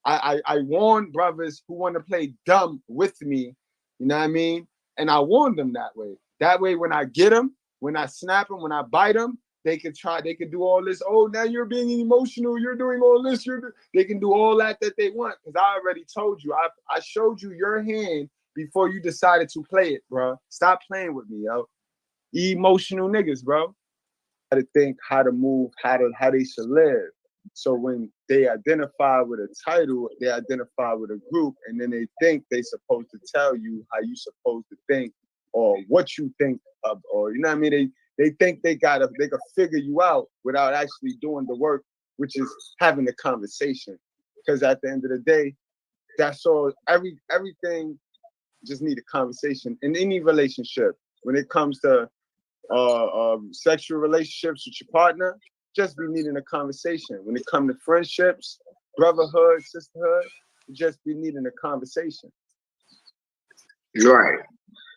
I warn brothers who want to play dumb with me. You know what I mean? And I warn them that way. That way, when I get them, when I snap them, when I bite them, they could do all this. Oh, now you're being emotional. You're doing all this. They can do all that they want. Because I already told you. I showed you your hand before you decided to play it, bro. Stop playing with me, yo. Emotional niggas, bro. How to think, how to move, how they should live. So when they identify with a title, they identify with a group, and then they think they supposed to tell you how you supposed to think or what you think of, or you know what I mean? They think they can figure you out without actually doing the work, which is having the conversation. Because at the end of the day, that's all. Everything just need a conversation in any relationship. When it comes to sexual relationships with your partner, just be needing a conversation. When it comes to friendships, brotherhood, sisterhood, just be needing a conversation. Right.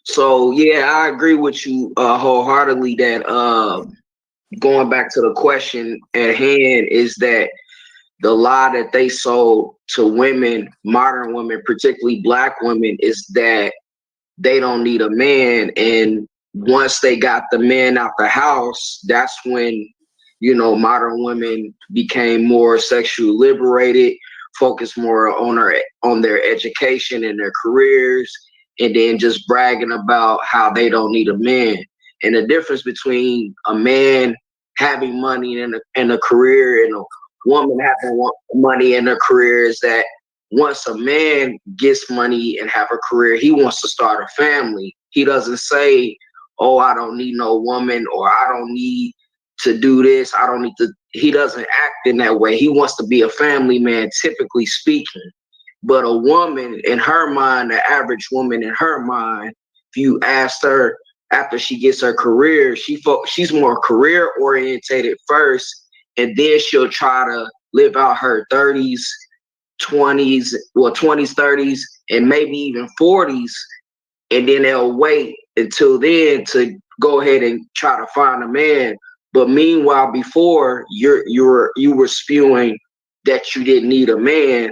So yeah, I agree with you wholeheartedly that going back to the question at hand is that the lie that they sold to women, modern women, particularly black women, is that they don't need a man. And once they got the man out the house, that's when, you know, modern women became more sexually liberated, focused more on their education and their careers, and then just bragging about how they don't need a man. And the difference between a man having money and a career and a woman having money in a career is that once a man gets money and have a career, he wants to start a family. He doesn't say, oh, I don't need no woman, or I don't need to do this. I don't need to. He doesn't act in that way. He wants to be a family man, typically speaking. But a woman in her mind, the average woman in her mind, if you asked her after she gets her career, she's more career orientated first, and then she'll try to live out her 30s, 20s, 30s, and maybe even 40s, and then they'll wait until then to go ahead and try to find a man. But meanwhile, before you were spewing that you didn't need a man,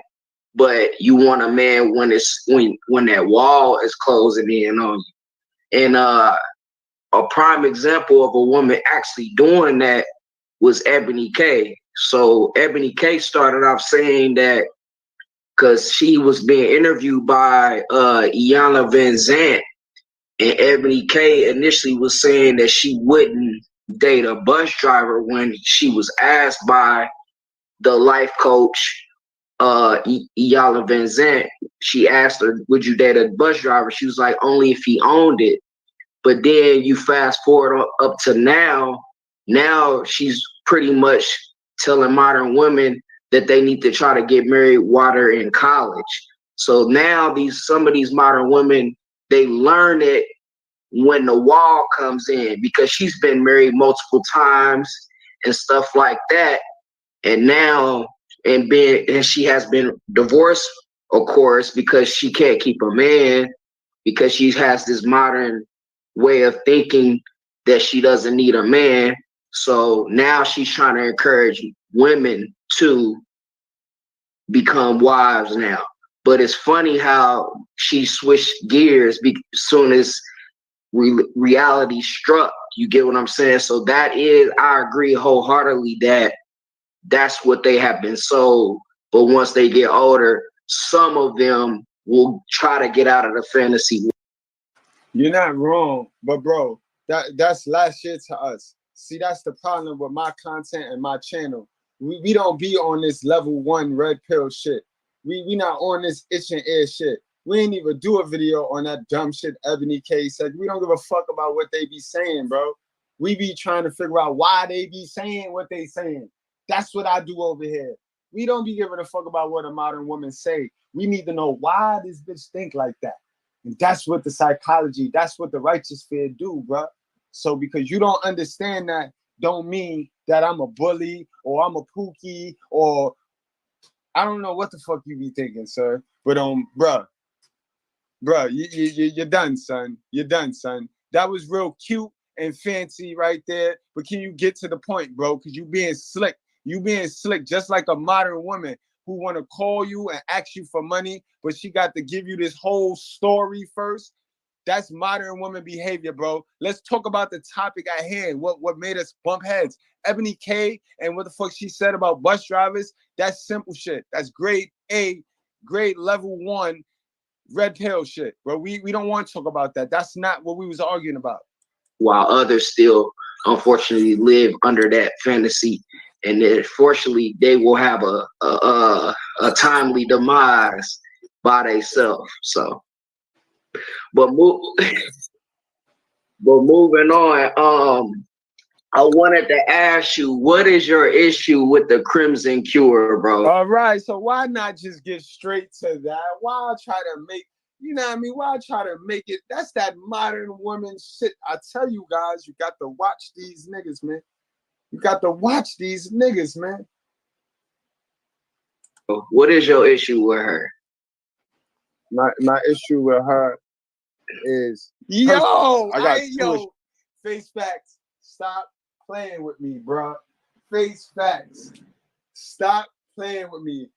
but you want a man when that wall is closing in on you. And a prime example of a woman actually doing that was Ebony K. So Ebony K started off saying that because she was being interviewed by Iyanla Vanzant, and Ebony K initially was saying that she wouldn't date a bus driver when she was asked by the life coach Iyanla Vanzant. She asked her, would you date a bus driver? She was like, only if he owned it. But then you fast forward up to now she's pretty much telling modern women that they need to try to get married while they're in college. So now some of these modern women, they learn it when the wall comes in, because she's been married multiple times and stuff like that. And now, and she has been divorced, of course, because she can't keep a man, because she has this modern way of thinking that she doesn't need a man. So now she's trying to encourage women to become wives now. But it's funny how she switched gears as soon as reality struck. You get what I'm saying? So that is, I agree wholeheartedly that that's what they have been sold. But once they get older, some of them will try to get out of the fantasy. You're not wrong, but bro, that's last year to us. See, that's the problem with my content and my channel. We don't be on this level 1 red pill shit. We not on this itch and ear shit. We ain't even do a video on that dumb shit Ebony K said. We don't give a fuck about what they be saying, bro. We be trying to figure out why they be saying what they saying. That's what I do over here. We don't be giving a fuck about what a modern woman say. We need to know why this bitch think like that. And that's what the psychology, that's what the righteous fear do, bro. So because you don't understand that, don't mean that I'm a bully or I'm a pookie or I don't know what the fuck you be thinking, sir. But bruh, you're done, son. You're done, son. That was real cute and fancy right there. But can you get to the point, bro? Because you being slick. You being slick, just like a modern woman who want to call you and ask you for money, but she got to give you this whole story first. That's modern woman behavior, bro. Let's talk about the topic at hand. What made us bump heads? Ebony K and what the fuck she said about bus drivers. That's simple shit. That's grade A, grade level 1, red pill shit, bro. We don't want to talk about that. That's not what we was arguing about. While others still, unfortunately, live under that fantasy, and unfortunately, they will have a timely demise by themselves. So, but moving on, I wanted to ask you, what is your issue with the Crimson Cure, bro? All right, so why not just get straight to that? Why try to make, you know what I mean? Why try to make it? That's that modern woman shit. I tell you guys, you got to watch these niggas, man. You got to watch these niggas, man. What is your issue with her? My issue with her is yo, face facts. Stop playing with me, bro. Face facts. Stop playing with me.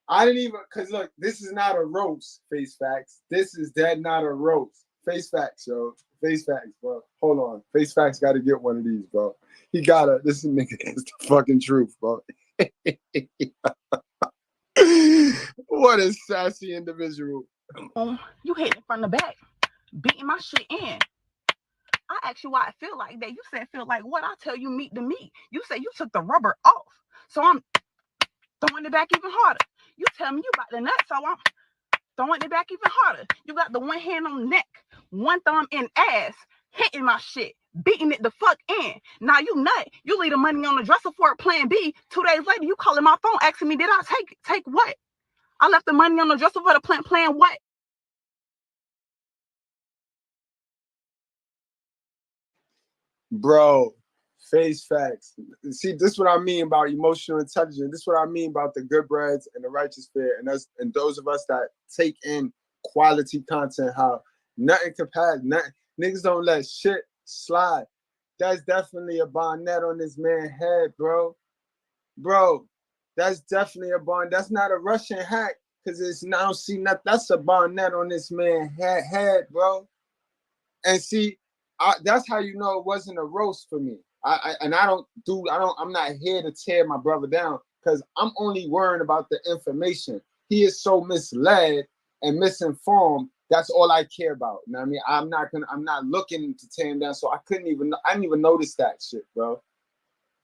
I didn't even, cause look, this is not a roast. Face facts. This is dead not a roast. Face facts, yo. Face facts, bro. Hold on. Face facts got to get one of these, bro. He gotta. This nigga is the fucking truth, bro. What a sassy individual. You hit it from the back, beating my shit in. I asked you why I feel like that. You said feel like what? I tell you meat to meat. You said you took the rubber off. So I'm throwing it back even harder. You tell me you got the nut, so I'm throwing it back even harder. You got the one hand on the neck, one thumb in ass, hitting my shit, beating it the fuck in. Now you nut. You leave the money on the dresser for it, plan B. 2 days later, you calling my phone asking me, did I take what? I left the money on the dresser for the plan what? Bro, face facts. See, this is what I mean about emotional intelligence. This is what I mean about the good breads and the righteous fear, and those of us that take in quality content. How nothing can pass. Nothing. Niggas don't let shit slide. That's definitely a bonnet on this man's head, bro. Bro, that's definitely a bonnet. That's not a Russian hack, because it's I don't see nothing. That's a bonnet on this man's head, bro. And see, that's how you know it wasn't a roast for me. I'm not here to tear my brother down, because I'm only worrying about the information. He is so misled and misinformed. That's all I care about. You know what I mean? I'm not looking to tear him down. So I didn't even notice that shit, bro.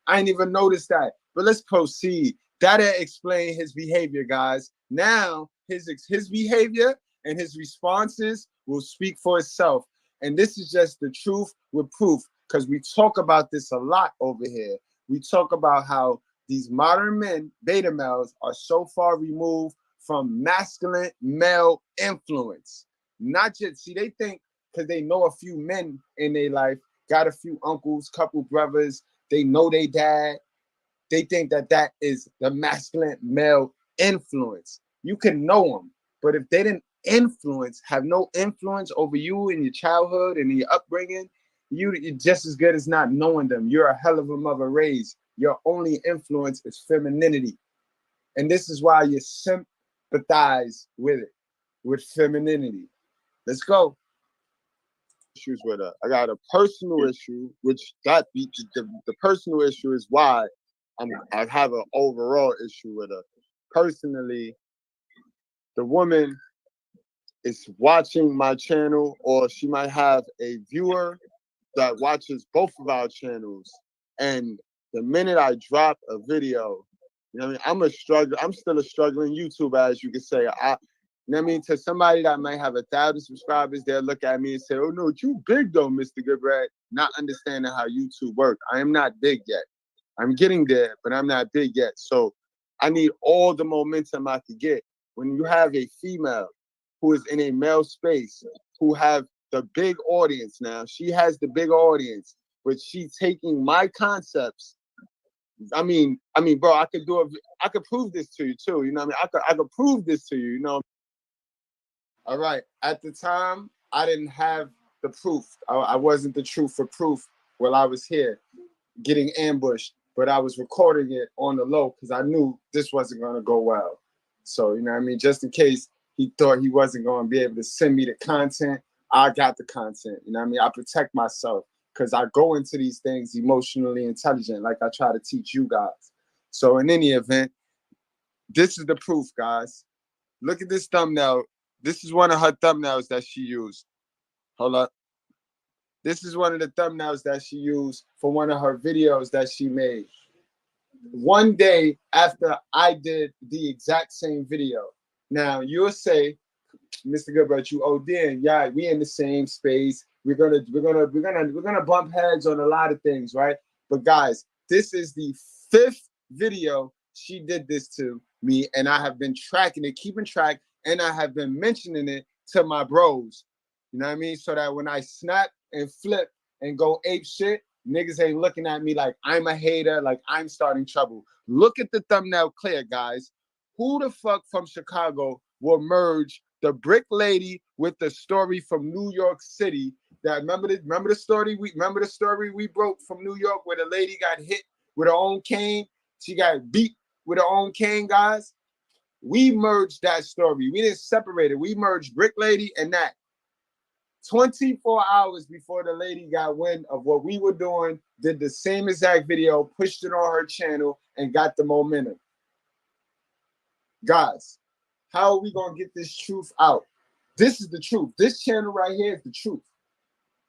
I didn't even notice that. But let's proceed. That'll explain his behavior, guys. Now his behavior and his responses will speak for itself. And this is just the truth with proof, because we talk about this a lot over here. We talk about how these modern men, beta males, are so far removed from masculine male influence. Not just, see, they think because they know a few men in their life, got a few uncles, couple brothers, they know their dad, they think that that is the masculine male influence. You can know them, but if they didn't have no influence over you in your childhood and in your upbringing, you're just as good as not knowing them. You're a hell of a mother raised. Your only influence is femininity. And this is why you sympathize with it, with femininity. Let's go. Issues with her. I got a personal issue, which the personal issue is why I have an overall issue with her. Personally, the woman is watching my channel, or she might have a viewer that watches both of our channels. And the minute I drop a video, you know what I mean? I'm still a struggling YouTuber, as you could say. You know what I mean? To somebody that might have 1,000 subscribers, they'll look at me and say, oh no, you big though, Mr. Goodbread. Not understanding how YouTube works. I am not big yet. I'm getting there, but I'm not big yet. So I need all the momentum I could get. When you have a female who is in a male space, who have the big audience now, she has the big audience, but she's taking my concepts. I mean, bro, I could prove this to you too. You know what I mean? I could prove this to you, you know. All right. At the time, I didn't have the proof. I wasn't the truth for proof while I was here getting ambushed, but I was recording it on the low because I knew this wasn't going to go well. So, you know what I mean? Just in case he thought he wasn't going to be able to send me the content, I got the content. You know what I mean? I protect myself because I go into these things emotionally intelligent, like I try to teach you guys. So in any event, this is the proof, guys. Look at this thumbnail. This is one of her thumbnails that she used. Hold up. This is one of the thumbnails that she used for one of her videos that she made. One day after I did the exact same video. Now you'll say, Mr. Goodbread, you ODing. Yeah, we in the same space. We're gonna bump heads on a lot of things, right? But guys, this is the 5th video she did this to me, and I have been tracking it, keeping track, and I have been mentioning it to my bros. You know what I mean? So that when I snap and flip and go ape shit, niggas ain't looking at me like I'm a hater, like I'm starting trouble. Look at the thumbnail clear, guys. Who the fuck from Chicago will merge the brick lady with the story from New York City? That remember the story we broke from New York where the lady got hit with her own cane. She got beat with her own cane, guys. We merged that story. We didn't separate it. We merged brick lady and that. 24 hours before the lady got wind of what we were doing, did the same exact video, pushed it on her channel, and got the momentum. Guys, how are we going to get this truth out? This is the truth. This channel right here is the truth.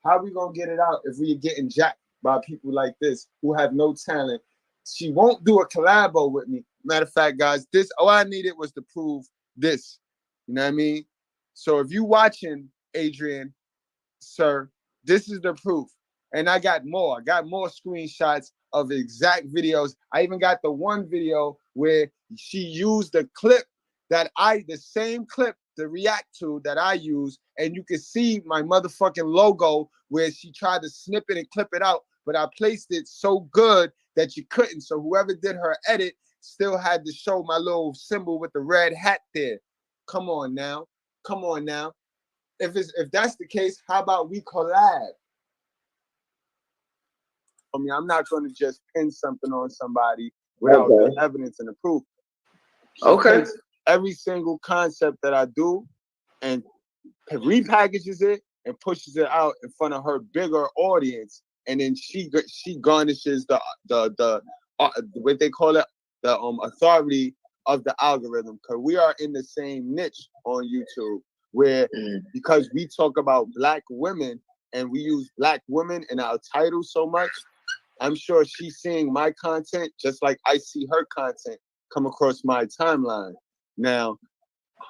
How are we going to get it out if we are getting jacked by people like this who have no talent? She won't do a collabo with me. Matter of fact, guys, all I needed was to prove this. You know what I mean? So if you watching, Adrian, sir, this is the proof. And I got more. I got more screenshots of exact videos. I even got the one video where she used the clip the same clip to react to that I use, and you can see my motherfucking logo where she tried to snip it and clip it out, but I placed it so good that you couldn't. So whoever did her edit still had to show my little symbol with the red hat there. Come on now. Come on now. If that's the case, how about we collab? I mean, I'm not going to just pin something on somebody without the evidence and the proof. She takes every single concept that I do and repackages it and pushes it out in front of her bigger audience, and then she garnishes the what they call it, the authority of the algorithm, because we are in the same niche on YouTube where because we talk about Black women and we use Black women in our title so much, I'm sure she's seeing my content just like I see her content come across my timeline. Now,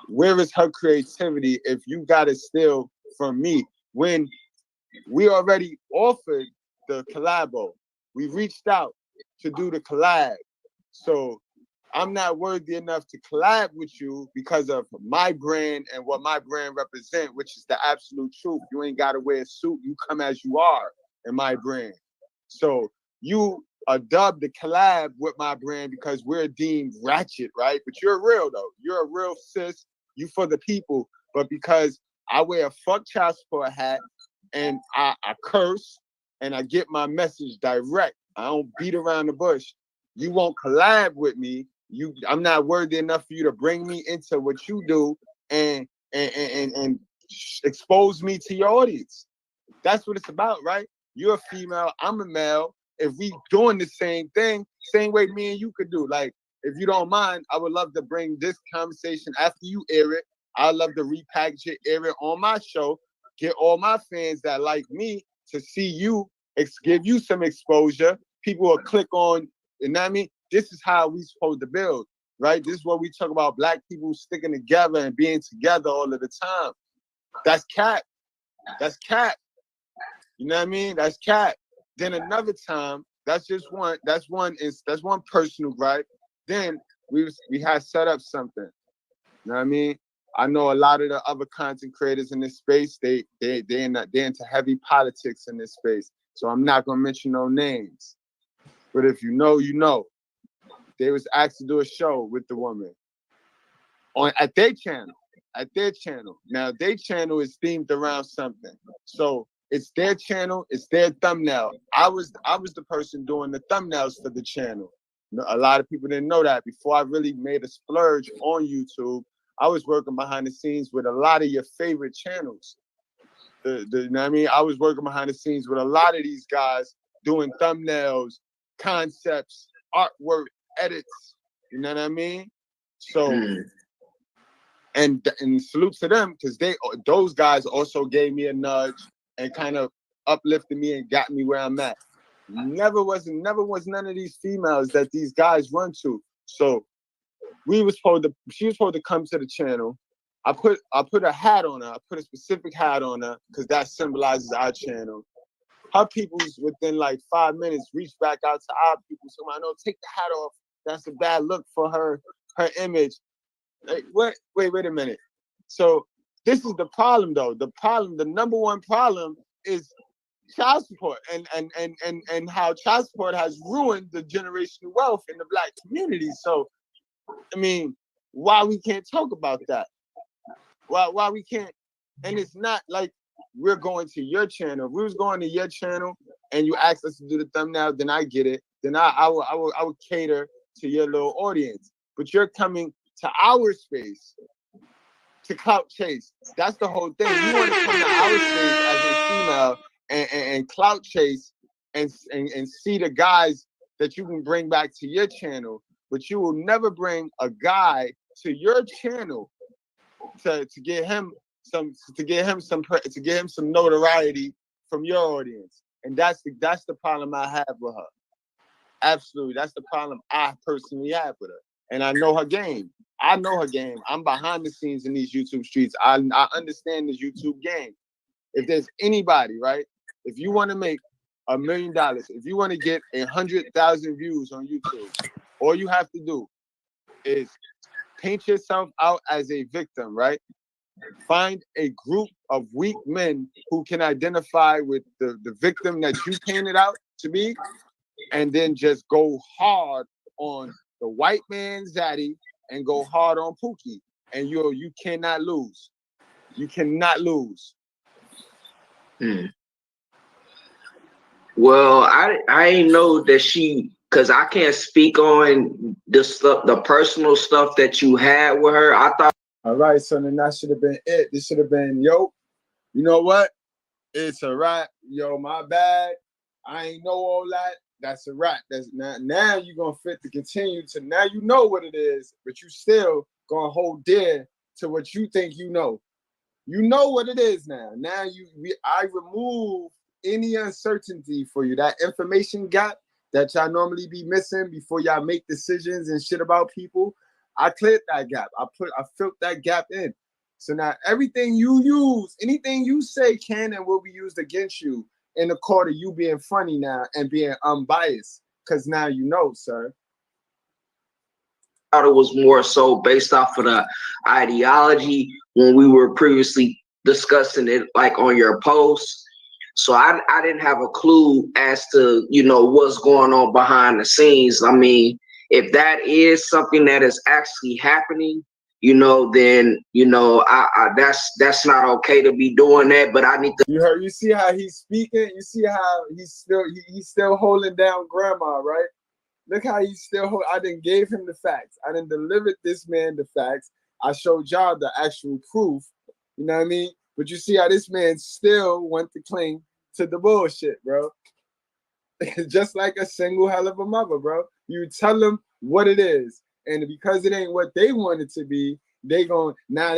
where is her creativity if you got to steal from me when we already offered the collabo? We reached out to do the collab. So I'm not worthy enough to collab with you because of my brand and what my brand represent, which is the absolute truth. You ain't gotta wear a suit. You come as you are in my brand. So you are dubbed to collab with my brand because we're deemed ratchet, right? But you're real though. You're a real sis. You for the people. But because I wear a fuck child support hat and I curse and I get my message direct, I don't beat around the bush. You won't collab with me. I'm not worthy enough for you to bring me into what you do and expose me to your audience. That's what it's about, right? You're a female, I'm a male. If we doing the same thing, same way me and you could do. Like, if you don't mind, I would love to bring this conversation after you air it. I'd love to repackage it, air it on my show, get all my fans that like me to see you, give you some exposure. People will click on, you know what I mean? This is how we supposed to build, right? This is what we talk about, black people sticking together and being together all of the time. That's cat. That's cat. You know what I mean? That's cat. Then another time, that's one personal gripe. Then we had set up something. You know what I mean? I know a lot of the other content creators in this space, they're into heavy politics in this space. So I'm not gonna mention no names. But if you know, you know. They was asked to do a show with the woman at their channel. Now their channel is themed around something. So it's their channel, it's their thumbnail. I was the person doing the thumbnails for the channel. A lot of people didn't know that. Before I really made a splurge on YouTube, I was working behind the scenes with a lot of your favorite channels. You know what I mean? I was working behind the scenes with a lot of these guys doing thumbnails, concepts, artwork, edits. You know what I mean? So, and salute to them because those guys also gave me a nudge and kind of uplifted me and got me where I'm at. Never was none of these females that these guys run to. So she was supposed to come to the channel. I put a hat on her. I put a specific hat on her because that symbolizes our channel. Her people's within like 5 minutes reached back out to our people. So I know, take the hat off. That's a bad look for her image. Like, wait a minute. So this is the problem though. The number one problem is child support and how child support has ruined the generational wealth in the black community. So, I mean, why we can't talk about that? Why we can't? And it's not like we're going to your channel. If we was going to your channel and you asked us to do the thumbnail, then I get it. Then I would cater to your little audience. But you're coming to our space to clout chase. That's the whole thing. You want to come to our space as a female and clout chase and see the guys that you can bring back to your channel, but you will never bring a guy to your channel to get him some notoriety from your audience. And that's the problem I have with her. Absolutely, that's the problem I personally have with her. And I know her game. I'm behind the scenes in these YouTube streets. I understand this YouTube game. If there's anybody, right? If you want to make $1 million, if you want to get 100,000 views on YouTube, all you have to do is paint yourself out as a victim, right? Find a group of weak men who can identify with the victim that you painted out to be, and then just go hard on the white man Zaddy and go hard on Pookie. And you cannot lose. You cannot lose. Well, I ain't know that because I can't speak on the personal stuff that you had with her. I thought. All right, so then that should have been it. This should have been, yo, you know what? It's a wrap. Yo, my bad. I ain't know all that. That's a wrap. That's now you're gonna fit to continue to now you know what it is, but you still gonna hold dear to what you think you know. You know what it is now. Now I remove any uncertainty for you. That information gap that y'all normally be missing before y'all make decisions and shit about people. I cleared that gap. I filled that gap in. So now everything you use, anything you say can and will be used against you in the court of you being funny now and being unbiased. Because now you know, sir. thought it was more so based off of the ideology when we were previously discussing it, like on your post. So I didn't have a clue as to, you know, what's going on behind the scenes. I mean, if that is something that is actually happening, you know, then, you know, that's not okay to be doing that. But I need to. You see how he's speaking? You see how he's still holding down grandma, right? Look how he's still I didn't gave him the facts. I didn't delivered this man the facts. I showed y'all the actual proof. You know what I mean? But you see how this man still went to cling to the bullshit, bro. Just like a single hell of a mother, bro. You tell them what it is, and because it ain't what they want it to be, they gon' now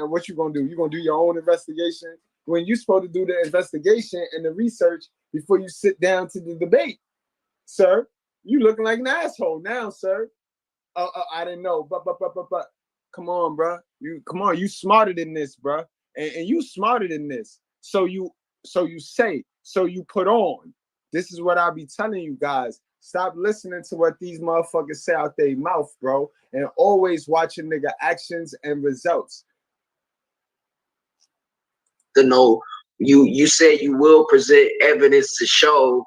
what you gonna do? You gonna do your own investigation when you supposed to do the investigation and the research before you sit down to the debate, sir. You looking like an asshole now, sir. I didn't know, but come on, bro. You smarter than this, bro. And you smarter than this. So you put on. This is what I be telling you guys. Stop listening to what these motherfuckers say out their mouth, bro. And always watching nigga actions and results. To know you said you will present evidence to show,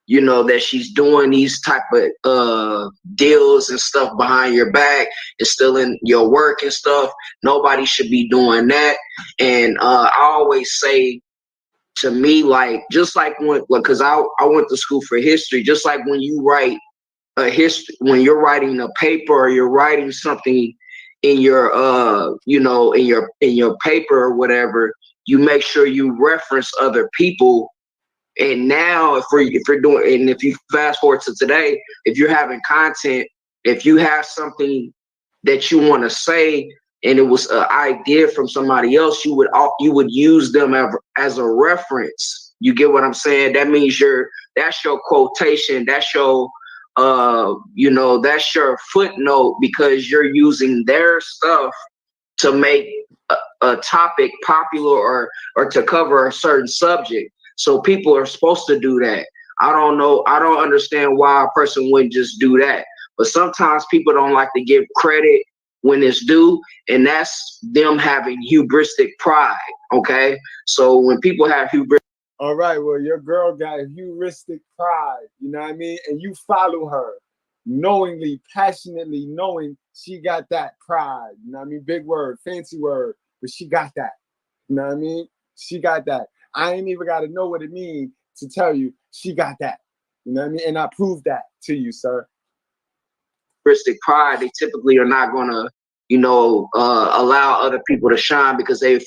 you know, that she's doing these type of deals and stuff behind your back and still in your work and stuff. Nobody should be doing that. And I always say, to me, like, just like because I went to school for history, just like when you write a history, when you're writing a paper or you're writing something in your you know, in your paper or whatever, you make sure you reference other people. And now if you're doing, and if you fast forward to today, if you're having content, if you have something that you want to say and it was an idea from somebody else, you would use them as a reference. You get what I'm saying? That means that's your quotation, that's your you know, that's your footnote, because you're using their stuff to make a topic popular or to cover a certain subject. So people are supposed to do that. I don't know. I don't understand why a person wouldn't just do that. But sometimes people don't like to give credit when it's due, and that's them having hubristic pride. Okay, so when people have hubris. All right, well, your girl got hubristic pride, you know what I mean? And you follow her knowingly, passionately, knowing she got that pride, you know what I mean? Big word, fancy word, but she got that, you know what I mean? She got that. I ain't even got to know what it means to tell you she got that, you know what I mean? And I proved that to you, sir. Hubristic pride, they typically are not going to, you know, allow other people to shine because they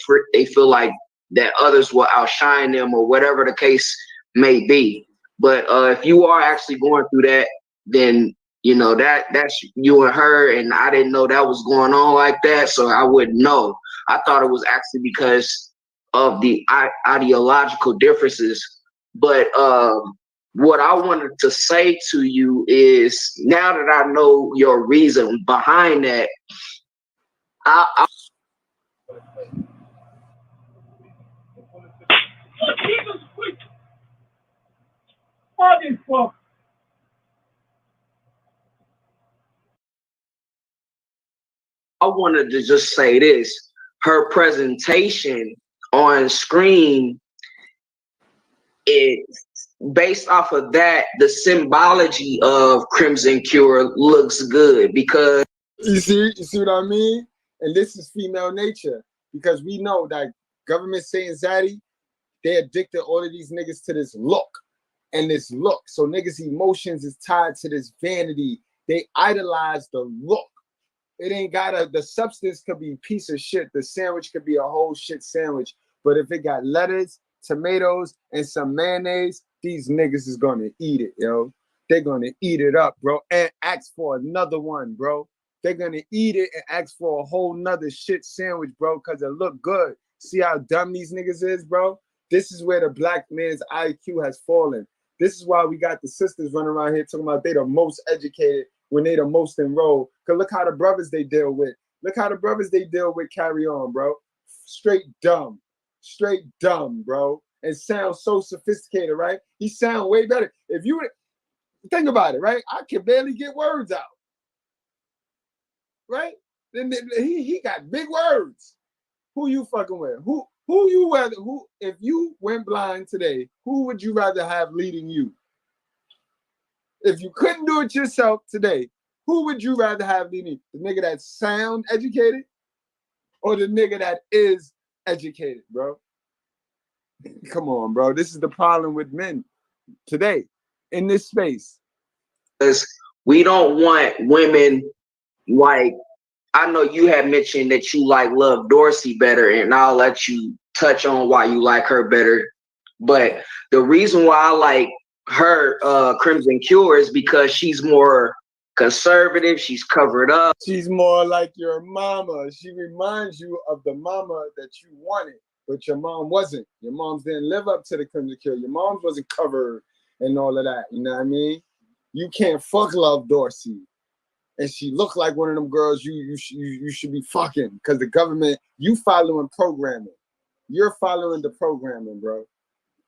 feel like that others will outshine them or whatever the case may be. But if you are actually going through that, then, you know, that's you and her, and I didn't know that was going on like that, so I wouldn't know. I thought it was actually because of the ideological differences. But what I wanted to say to you is, now that I know your reason behind that, I wanted to just say this. Her presentation on screen, based off of that, the symbology of Crimson Cure looks good because you see what I mean? And this is female nature, because we know that government saying Zaddy, they addicted all of these niggas to this look and this look. So niggas' emotions is tied to this vanity. They idolize the look. It ain't the substance could be a piece of shit. The sandwich could be a whole shit sandwich. But if it got lettuce, tomatoes, and some mayonnaise, these niggas is gonna eat it, yo. They're gonna eat it up, bro, and ask for another one, bro. They're gonna eat it and ask for a whole nother shit sandwich, bro, because it look good. See how dumb these niggas is, bro? This is where the black man's IQ has fallen. This is why we got the sisters running around here talking about they the most educated when they the most enrolled. Because look how the brothers they deal with. Look how the brothers they deal with carry on, bro. Straight dumb, bro. And sound so sophisticated, right? He sound way better. If you think about it, right? I can barely get words out. right? Then he got big words. Who you fucking with? Who you rather? Who if you went blind today? Who would you rather have leading you? If you couldn't do it yourself today, who would you rather have leading you? The nigga that's sound educated, or the nigga that is educated, bro? Come on, bro. This is the problem with men today in this space. Because we don't want women like, I know you had mentioned that you like Love Dorsey better, and I'll let you touch on why you like her better. But the reason why I like her, Crimson Cure, is because she's more conservative. She's covered up. She's more like your mama. She reminds you of the mama that you wanted, but your mom wasn't. Your moms didn't live up to the Crimson Cure. Your mom wasn't covered and all of that. You know what I mean? You can't fuck Love Dorsey. And she looked like one of them girls you should be fucking, because the government, you following programming. You're following the programming, bro.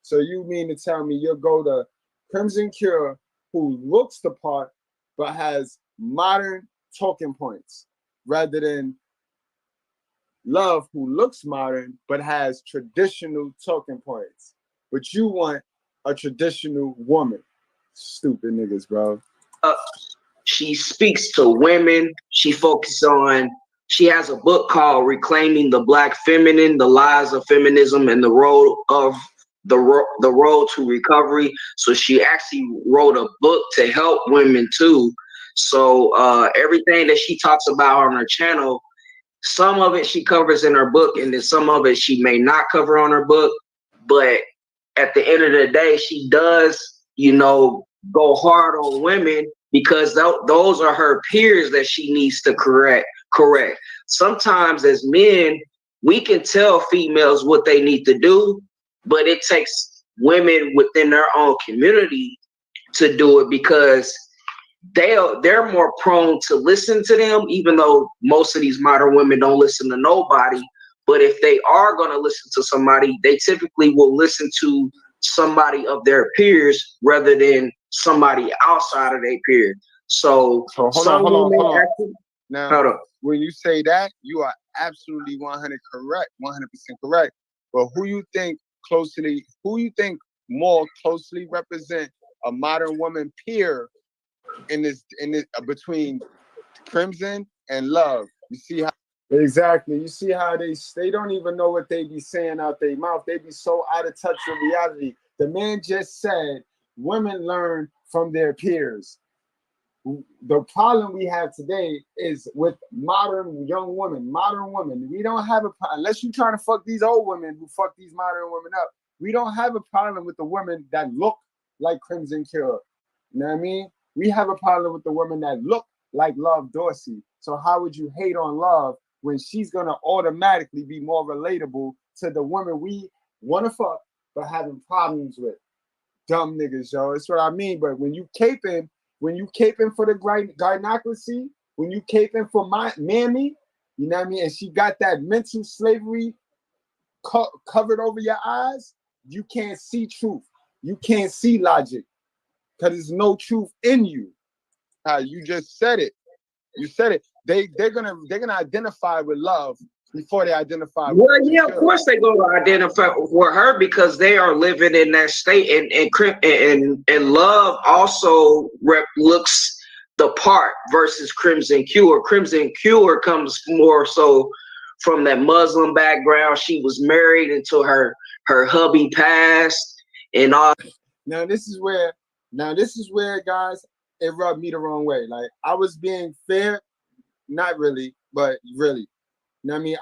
So you mean to tell me you'll go to Crimson Cure, who looks the part but has modern talking points, rather than Love, who looks modern but has traditional talking points? But you want a traditional woman. Stupid niggas, bro. She speaks to women. She has a book called Reclaiming the Black Feminine, The Lies of Feminism and the Road to Recovery. So she actually wrote a book to help women too. So everything that she talks about on her channel, some of it she covers in her book, and then some of it she may not cover on her book. But at the end of the day, she does, go hard on women, because those are her peers that she needs to correct. Sometimes as men, we can tell females what they need to do, but it takes women within their own community to do it, because they're more prone to listen to them, even though most of these modern women don't listen to nobody. But if they are going to listen to somebody, they typically will listen to somebody of their peers rather than somebody outside of their peers. So hold on. Now, when you say that, you are absolutely 100% correct. But who you think more closely represent a modern woman peer in this between Crimson and Love? You see how exactly? You see how they don't even know what they be saying out their mouth. They be so out of touch with reality. The man just said women learn from their peers. The problem we have today is with modern women. We don't have unless you're trying to fuck these old women who fuck these modern women up. We don't have a problem with the women that look like Crimson Cure. You know what I mean? We have a problem with the women that look like Love Dorsey. So how would you hate on Love when she's gonna automatically be more relatable to the women we want to fuck but having problems with? Dumb niggas, yo. That's what I mean. But when you caping for the gynocracy, when you caping for my mammy, you know what I mean, and she got that mental slavery covered over your eyes, you can't see truth. You can't see logic, because there's no truth in you. You just said it. You said it. They're gonna identify with Love before they identify with Well, yeah, of course they're going to identify with her, because they are living in that state, and Love also looks the part versus Crimson Cure. Crimson Cure comes more so from that Muslim background. She was married until her hubby passed and all. Now this is where, guys, it rubbed me the wrong way. Like, I was being fair, not really, but really. You know what I mean?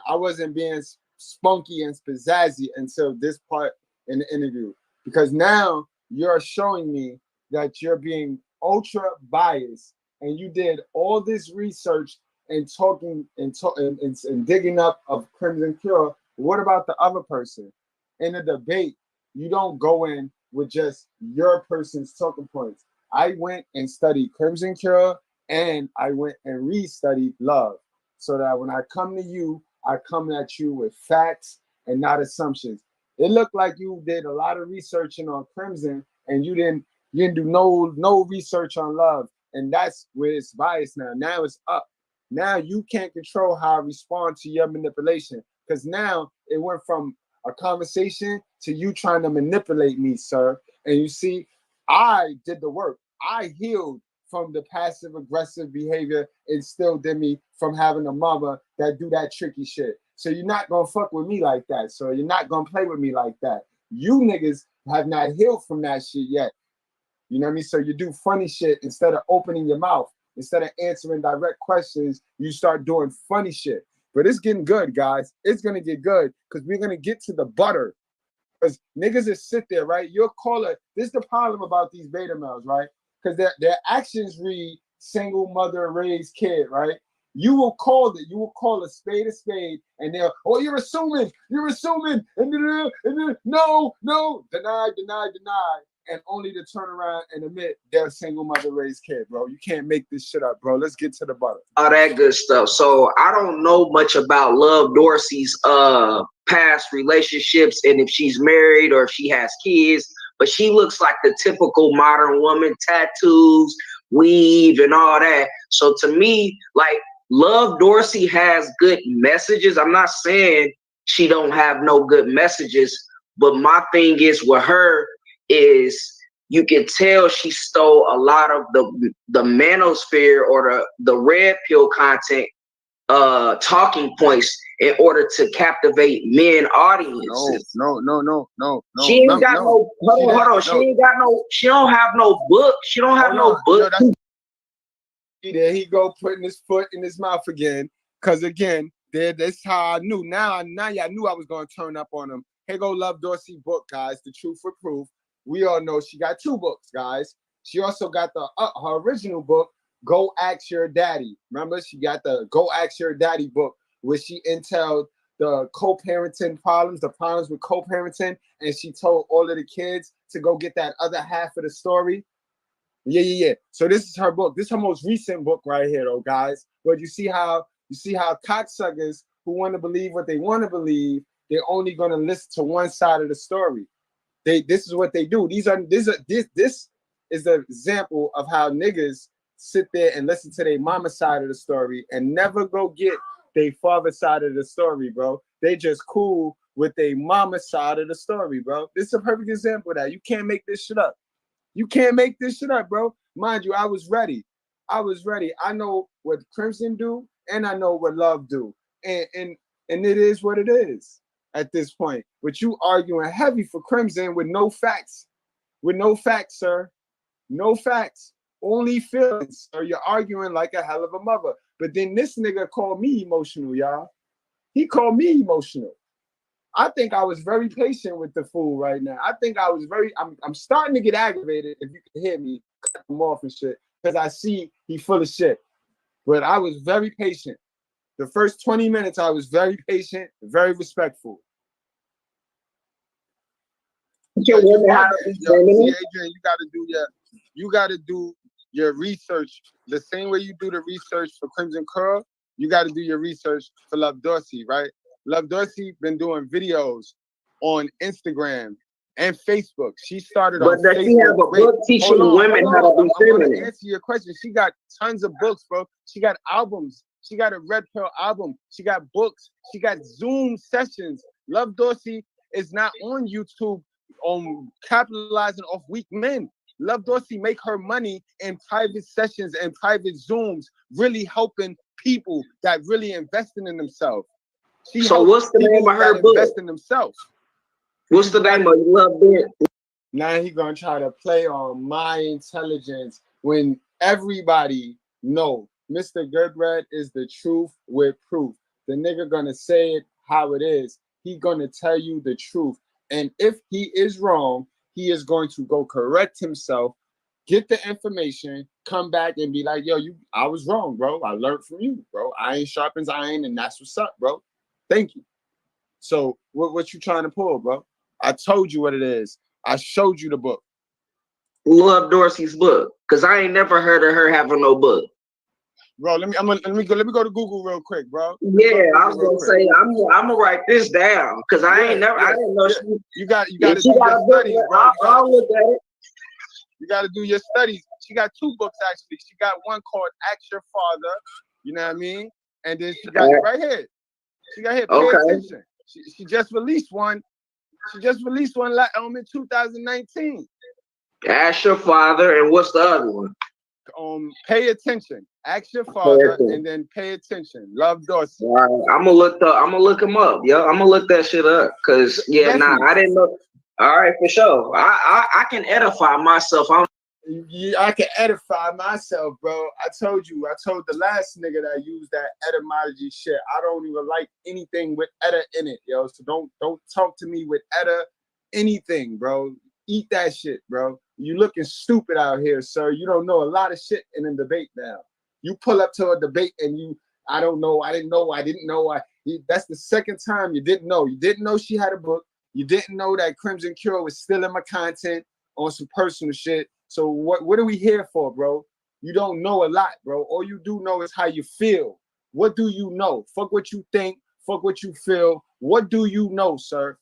I wasn't being spunky and spazazzy until this part in the interview, because now you're showing me that you're being ultra biased, and you did all this research and talking and digging up of Crimson Cure. What about the other person? In a debate, you don't go in with just your person's talking points. I went and studied Crimson Cure, and I went and re-studied Love, so that when I come to you, I come at you with facts and not assumptions. It looked like you did a lot of researching on Crimson, and you didn't do no research on Love, and that's where it's biased now. Now it's up. Now you can't control how I respond to your manipulation, because now it went from a conversation to you trying to manipulate me, sir. And you see, I did the work. I healed from the passive aggressive behavior instilled in me from having a mama that do that tricky shit. So you're not gonna fuck with me like that. So you're not gonna play with me like that. You niggas have not healed from that shit yet. You know what I mean? So you do funny shit instead of opening your mouth. Instead of answering direct questions, you start doing funny shit. But it's getting good, guys. It's gonna get good because we're gonna get to the butter. Because niggas just sit there, right? You'll call it. This is the problem about these beta males, right? Because their actions read single mother raised kid, right? You will call it. You will call a spade, and they'll, oh, you're assuming, and then, no, deny, and only to turn around and admit they're a single mother raised kid, bro. You can't make this shit up, bro. Let's get to the bottom. All that good stuff. So I don't know much about Love Dorsey's past relationships and if she's married or if she has kids, but she looks like the typical modern woman, tattoos, weave, and all that. So to me, like, Love Dorsey has good messages. I'm not saying she don't have no good messages, but my thing is with her is you can tell she stole a lot of the manosphere or the red pill content talking points in order to captivate men audiences. No. She ain't got no. Hold on. She ain't got no. She don't have no book. She don't have no book. There he go, putting his foot in his mouth again. Cause again, that's how I knew. Now y'all knew I was gonna turn up on him. Here go Love Dorsey book, guys. The Truth for Proof. We all know she got 2 books, guys. She also got the her original book, Go Ask Your Daddy. Remember, she got the Go Ask Your Daddy book, where she entailed the co-parenting problems, the problems with co-parenting, and she told all of the kids to go get that other half of the story. Yeah. So this is her book. This is her most recent book right here, though, guys. But you see how cocksuckers who want to believe what they want to believe, they're only going to listen to one side of the story. This is what they do. This is the example of how niggas sit there and listen to their mama side of the story and never go get their father side of the story, bro. They just cool with their mama side of the story, bro. This is a perfect example of that. You can't make this shit up. You can't make this shit up, bro. Mind you, I was ready. I know what Crimson do, and I know what Love do. And it is what it is at this point. But you arguing heavy for Crimson with no facts. With no facts, sir. No facts. Only feelings. So you're arguing like a hell of a mother. But then this nigga called me emotional, y'all. He called me emotional. I think I was very patient with the fool right now. I think I was I'm starting to get aggravated, if you can hear me, cut him off and shit, because I see he full of shit. But I was very patient. The first 20 minutes, I was very patient, very respectful. Adrian, you gotta do your research the same way you do the research for Crimson Curl. You got to do your research for Love Dorsey, right? Love Dorsey been doing videos on Instagram and Facebook. She started on Facebook. But does she have a book teaching women how to be feminine? I'm gonna answer your question. She got tons of books, bro. She got albums. She got a Red Pill album. She got books. She got Zoom sessions. Love Dorsey is not on YouTube on capitalizing off weak men. Love Dorsey make her money in private sessions and private Zooms, really helping people that really investing in themselves. So what's the name of her book? Invest in themselves. What's the name of Love Dorsey? Now he gonna try to play on my intelligence when everybody know Mr. Goodbread is the truth with proof. The nigga gonna say it how it is. He gonna tell you the truth. And if he is wrong, he is going to go correct himself, get the information, come back and be like, yo, I was wrong, bro. I learned from you, bro. Iron sharpens iron, and that's what's up, bro. Thank you. So what you trying to pull, bro? I told you what it is. I showed you the book. Love Dorsey's book, because I ain't never heard of her having no book. Bro, let me go to Google real quick, bro. Yeah, I was gonna say I'm gonna write this down because I didn't know you got to do your studies, bro. I'll look at it. You got to do your studies. She got 2 books actually. She got one called Ask Your Father, You know what I mean? And then she got it right here. She got here. Pay attention. She just released one. She just released one in 2019. Ask your father, and what's the other one? Pay attention. Ask your father, and then pay attention. Love Dorsey. All right, I'm gonna look him up. Yo, I'm gonna look that shit up. Cause I didn't know. All right, for sure. I can edify myself. I can edify myself, bro. I told the last nigga that used that etymology shit. I don't even like anything with etta in it, yo. So don't talk to me with etta anything, bro. Eat that shit, bro. You looking stupid out here, sir. You don't know a lot of shit in a debate now. You pull up to a debate and I don't know, I didn't know. That's the second time you didn't know. You didn't know she had a book. You didn't know that Crimson Cure was stealing my content on some personal shit. So what are we here for, bro? You don't know a lot, bro. All you do know is how you feel. What do you know? Fuck what you think. Fuck what you feel. What do you know, sir?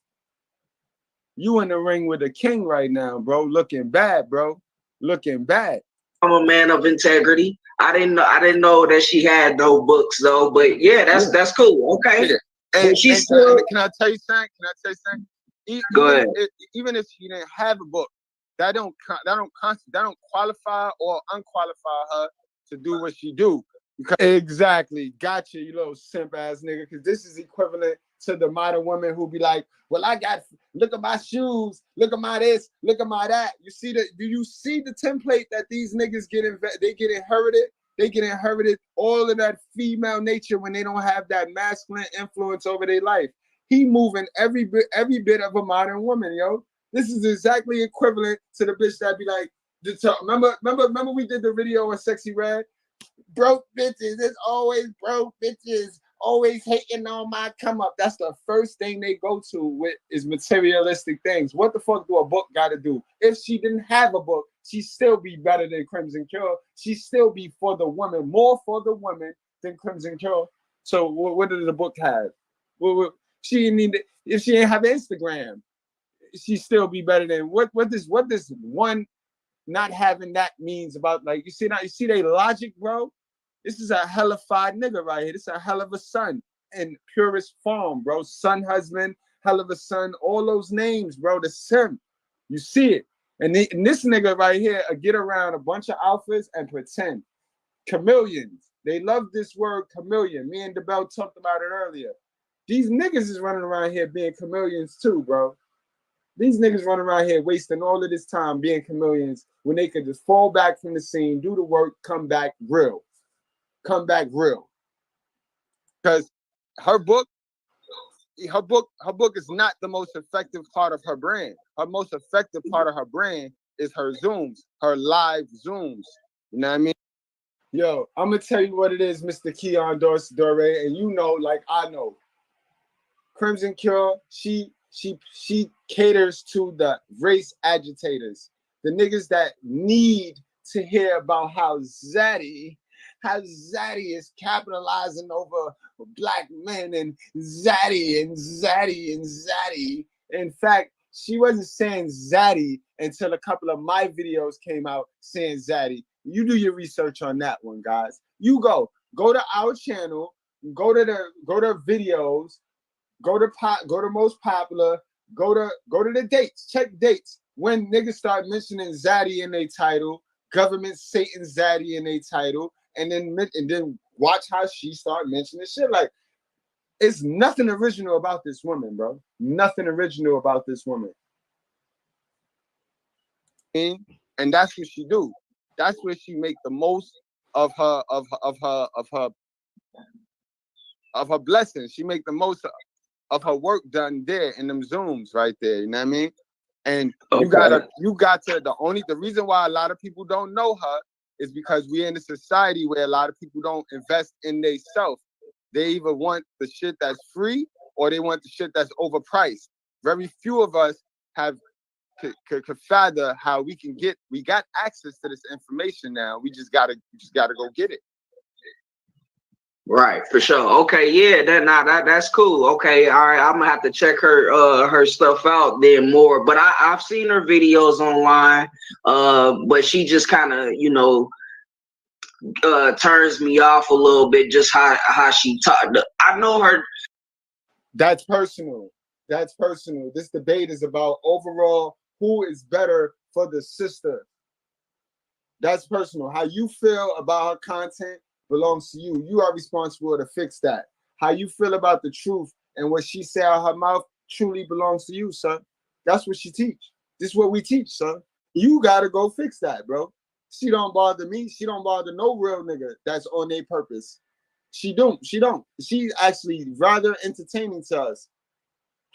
You in the ring with a king right now, bro. Looking bad, bro. Looking bad. I'm a man of integrity. I didn't know that she had no books though. But yeah, that's cool. Okay. Yeah. And can I tell you something? Go ahead. Even if she didn't have a book, that don't qualify or unqualify her to do what she do. Exactly. Gotcha, you little simp ass nigga. Because this is equivalent to the modern woman who be like, well, look at my shoes, look at my this, look at my that. Do you see the template that these niggas get inherited? They get inherited all of that female nature when they don't have that masculine influence over their life. He moving every bit of a modern woman, yo. This is exactly equivalent to the bitch that be like, remember we did the video on Sexy Red? Broke bitches, it's always broke bitches, always hating on my come up. That's the first thing they go to with is materialistic things. What the fuck do a book got to do? If she didn't have a book, she'd still be better than Crimson Cure. She'd still be for the woman, more for the woman than Crimson Cure. So what did the book have? She didn't need it. If she didn't have Instagram, she'd still be better than what this one not having that means about, like, you see they logic, bro. This is a hellified nigga right here. This is a hell of a son in purest form, bro. Son, husband, hell of a son, all those names, bro. The Simp. You see it. And this nigga right here get around a bunch of alphas and pretend. Chameleons. They love this word chameleon. Me and DeBell talked about it earlier. These niggas is running around here being chameleons too, bro. These niggas running around here wasting all of this time being chameleons when they could just fall back from the scene, do the work, come back real. Come back real. Because her book is not the most effective part of her brand. Her most effective part of her brand is her Zooms, her live Zooms. You know what I mean? Yo, I'm gonna tell you what it is, Mr. Keon Dore, and you know, like I know. Crimson Cure, she caters to the race agitators, the niggas that need to hear about how Zaddy is capitalizing over black men and Zaddy. In fact, she wasn't saying Zaddy until a couple of my videos came out saying Zaddy. You do your research on that one, guys. You go to our channel, go to videos, go to most popular, go to the dates, check dates. When niggas start mentioning Zaddy in their title, government Satan Zaddy in their title, and then watch how she start mentioning shit. Like, it's nothing original about this woman, bro. Nothing original about this woman. And that's what she do. That's where she make the most of her blessings. She make the most of her work done there in them Zooms right there. You know what I mean? And you got to the reason why a lot of people don't know her is because we're in a society where a lot of people don't invest in themselves. They either want the shit that's free or they want the shit that's overpriced. Very few of us could fathom how we got access to this information now. We just gotta go get it. Right, for sure. Okay, yeah, that's cool. Okay, all right, I'm gonna have to check her stuff out then more. But I've seen her videos online, but she just kind of, turns me off a little bit. Just how she talked. I know her. That's personal. That's personal. This debate is about overall who is better for the sister. That's personal. How you feel about her content belongs to you. You are responsible to fix that. How you feel about the truth and what she say out her mouth truly belongs to you, son. That's what she teach. This is what we teach, son. You gotta go fix that, bro. She don't bother me. She don't bother no real nigga that's on their purpose. She don't. She don't. She's actually rather entertaining to us.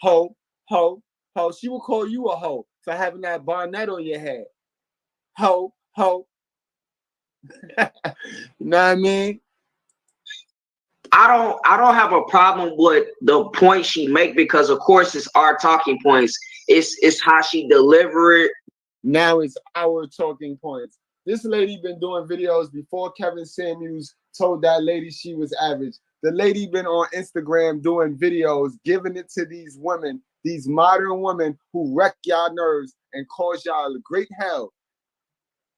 Ho, ho, ho. She will call you a hoe for having that bonnet on your head. Ho, ho. You know what I mean? I don't have a problem with the point she make, because of course it's our talking points. It's how she deliver it. Now it's our talking points. This lady been doing videos before Kevin Samuels told that lady she was average. The lady been on Instagram doing videos, giving it to these women, these modern women who wreck y'all nerves and cause y'all great hell.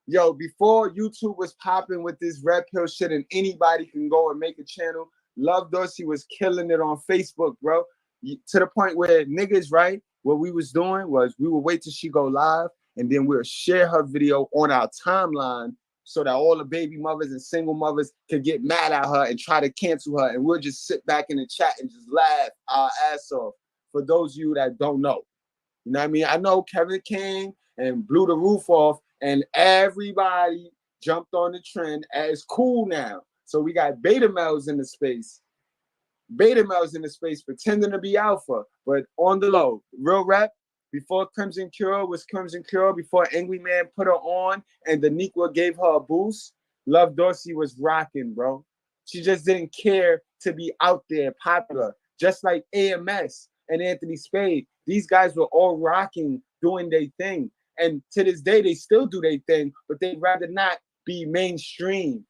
Yo, before YouTube was popping with this red pill shit and anybody can go and make a channel, Love Dorsey was killing it on Facebook, bro. To the point where niggas, right, what we was doing was we would wait till she go live and then we'll share her video on our timeline so that all the baby mothers and single mothers could get mad at her and try to cancel her. And we'll just sit back in the chat and just laugh our ass off. For those of you that don't know. You know what I mean? I know Kevin came and blew the roof off and everybody jumped on the trend as cool now. So we got beta males in the space. Beta males in the space pretending to be alpha, but on the low. Real rap, before Crimson Cure was Crimson Cure, before Angry Man put her on and Daniqua gave her a boost, Love Dorsey was rocking, bro. She just didn't care to be out there popular. Just like AMS and Anthony Spade. These guys were all rocking, doing their thing. And to this day, they still do their thing, but they'd rather not be mainstream.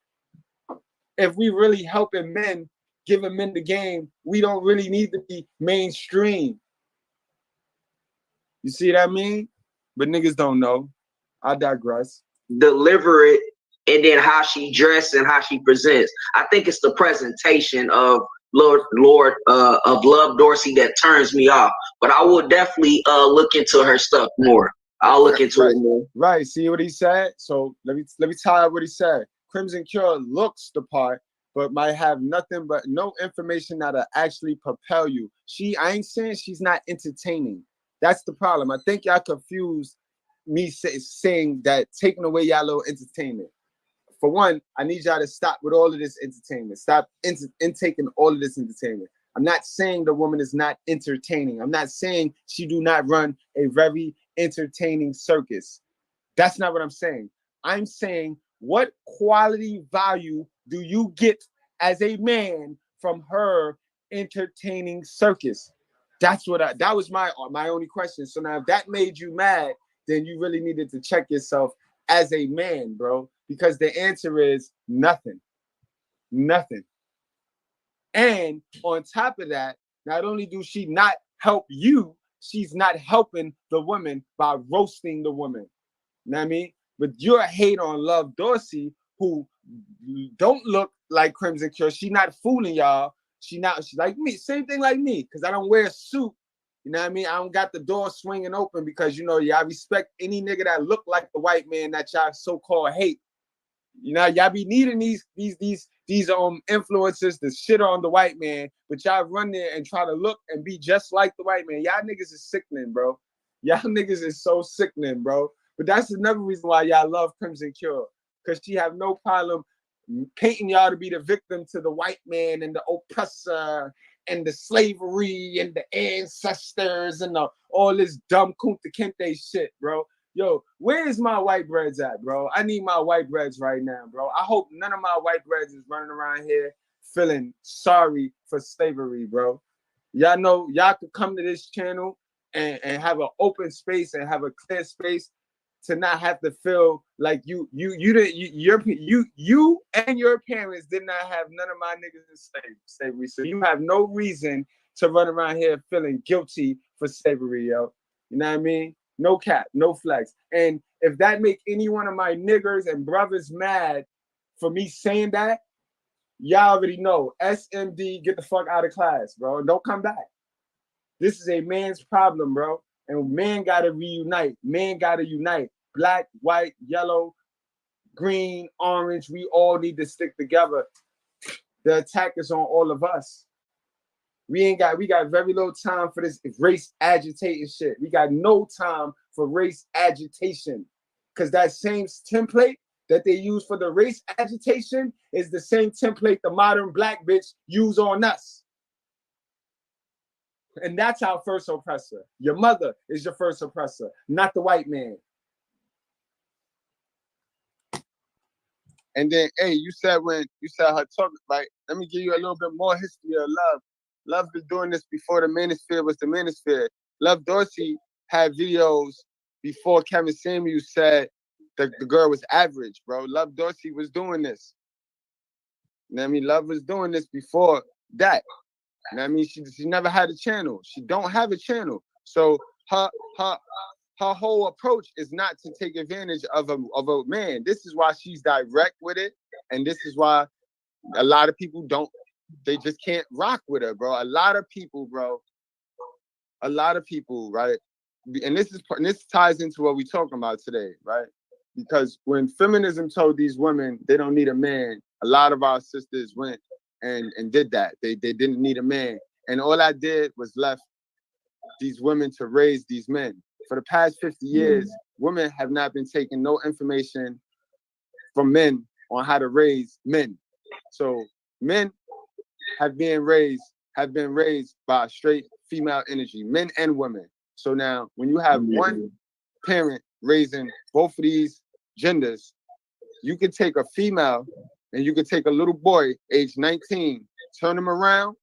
If we really helping men, giving men the game, we don't really need to be mainstream. You see what I mean? But niggas don't know. I digress. Deliver it, and then how she dressed and how she presents. I think it's the presentation of Lord of Love Dorsey that turns me off. But I will definitely look into her stuff more. I'll look into it more. Right. See what he said? So let me tie up what he said. Crimson Cure looks the part, but might have nothing but no information that'll actually propel you. I ain't saying she's not entertaining. That's the problem. I think y'all confused me saying that taking away y'all little entertainment. For one, I need y'all to stop with all of this entertainment. Stop intaking all of this entertainment. I'm not saying the woman is not entertaining. I'm not saying she do not run a very entertaining circus. That's not what I'm saying. I'm saying, what quality value do you get as a man from her entertaining circus? That was my only question. So now if that made you mad, then you really needed to check yourself as a man, bro, because the answer is nothing. Nothing. And on top of that, not only do she not help you, she's not helping the woman by roasting the woman. You know what I mean? But you're a hate on Love Dorsey, who don't look like Crimson Cure. She not fooling y'all. She's like me. Same thing like me, because I don't wear a suit. You know what I mean? I don't got the door swinging open because, you know, y'all respect any nigga that look like the white man that y'all so-called hate. You know, y'all be needing these influencers to shit on the white man, but y'all run there and try to look and be just like the white man. Y'all niggas is sickening, bro. Y'all niggas is so sickening, bro. But that's another reason why y'all love Crimson Cure, because she have no problem painting y'all to be the victim to the white man and the oppressor and the slavery and the ancestors and all this dumb Kunta Kinte shit, bro. Yo, where is my white breads at, bro? I need my white breads right now, bro. I hope none of my white breads is running around here feeling sorry for slavery, bro. Y'all know y'all could come to this channel and have an open space and have a clear space to not have to feel like you and your parents did not have none of my niggas in slavery. So you have no reason to run around here feeling guilty for slavery, yo. You know what I mean? No cap, no flex. And if that make any one of my niggers and brothers mad for me saying that, y'all already know. SMD, get the fuck out of class, bro. Don't come back. This is a man's problem, bro. And men gotta reunite. Men gotta unite. Black, white, yellow, green, orange. We all need to stick together. The attack is on all of us. We got very little time for this race agitating shit. We got no time for race agitation. Because that same template that they use for the race agitation is the same template the modern black bitch use on us. And that's our first oppressor. Your mother is your first oppressor, not the white man. And then, hey, you said her talk, right? Let me give you a little bit more history of Love. Love been doing this before the Manosphere was the Manosphere. Love Dorsey had videos before Kevin Samuels said that the girl was average, bro. Love Dorsey was doing this. You know what I mean? Love was doing this before that. You know what I mean? She never had a channel. She don't have a channel. So her whole approach is not to take advantage of a man. This is why she's direct with it. And this is why a lot of people they just can't rock with her, bro. A lot of people, right? And this ties into what we're talking about today, right? Because when feminism told these women they don't need a man, a lot of our sisters went and did that. They didn't need a man. And all I did was left these women to raise these men. For the past 50 years, women have not been taking no information from men on how to raise men. So men have been raised by straight female energy, men and women. So now when you have one parent raising both of these genders, you could take a female and you could take a little boy, age 19, turn them around,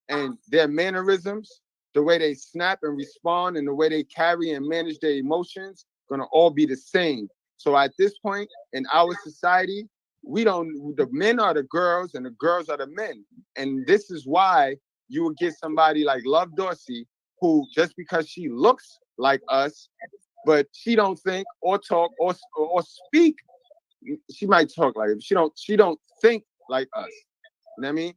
and their mannerisms, the way they snap and respond, and the way they carry and manage their emotions, gonna all be the same. So at this point in our society, the men are the girls and the girls are the men. And this is why you would get somebody like Love Dorsey, who just because she looks like us, but she don't think or talk or speak. She might talk like it. She don't think like us. You know what I mean?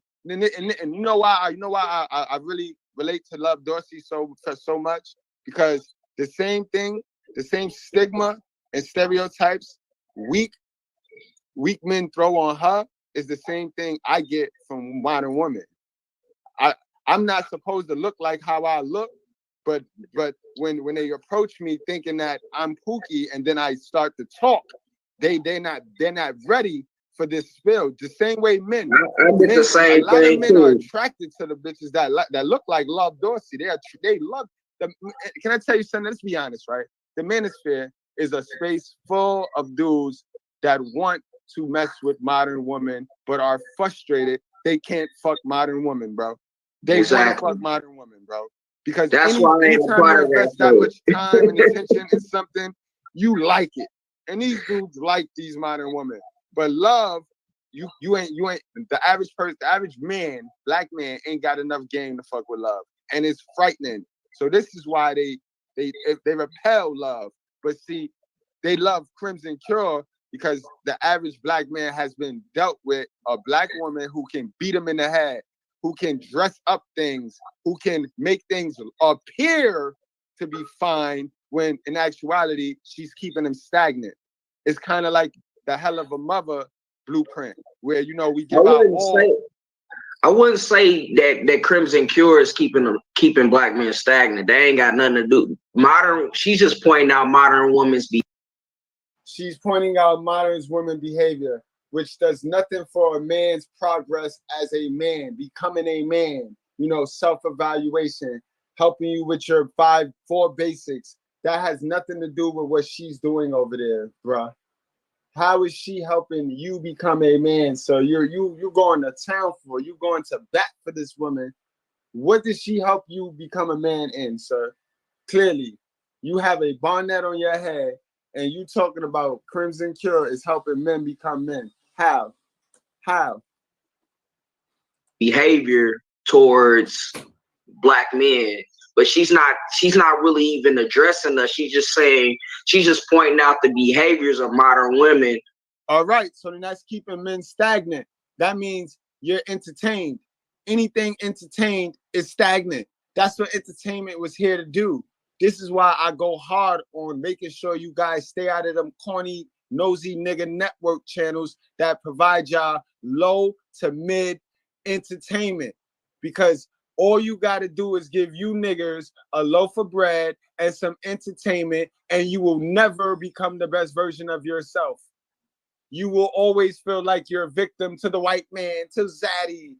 And you know why I really relate to Love Dorsey so much? Because the same thing, the same stigma and stereotypes weak men throw on her is the same thing I get from modern women. I'm not supposed to look like how I look, but when they approach me thinking that I'm Pookie and then I start to talk, they're not ready for this spill. The same way men. I did the same a lot thing of men too. are attracted to the bitches that look like Love Dorsey. They love them. Can I tell you something? Let's be honest, right? The Manosphere is a space full of dudes that want to mess with modern women, but are frustrated they can't fuck modern women, bro. They want to fuck modern women, bro. Because anytime you invest that much time and attention in something, you like it. And these dudes like these modern women. But Love, you ain't the average person, the average man, black man ain't got enough game to fuck with Love. And it's frightening. So this is why they repel Love. But see, they love Crimson Cure because the average black man has been dealt with a black woman who can beat him in the head, who can dress up things, who can make things appear to be fine when in actuality, she's keeping them stagnant. It's kind of like the Hell of a Mother blueprint where, we give out all. I wouldn't say that Crimson Cure is keeping black men stagnant. They ain't got nothing to do. She's just pointing out modern women's behavior. She's pointing out modern women's behavior, which does nothing for a man's progress as a man, becoming a man, self-evaluation, helping you with your 4 basics. That has nothing to do with what she's doing over there, bruh. How is she helping you become a man? So you're going to town for, you're going to bat for this woman. What did she help you become a man in, sir? Clearly, you have a bonnet on your head and you talking about Crimson Cure is helping men become men. How? Behavior towards black men. But she's not really even addressing us. She's just pointing out the behaviors of modern women All right, so then that's keeping men stagnant. That means you're entertained. Anything entertained is stagnant. That's what entertainment was here to do. This is why I go hard on making sure you guys stay out of them corny, nosy nigga network channels that provide y'all low to mid entertainment. Because all you got to do is give you niggers a loaf of bread and some entertainment, and you will never become the best version of yourself. You will always feel like you're a victim to the white man, to Zaddy.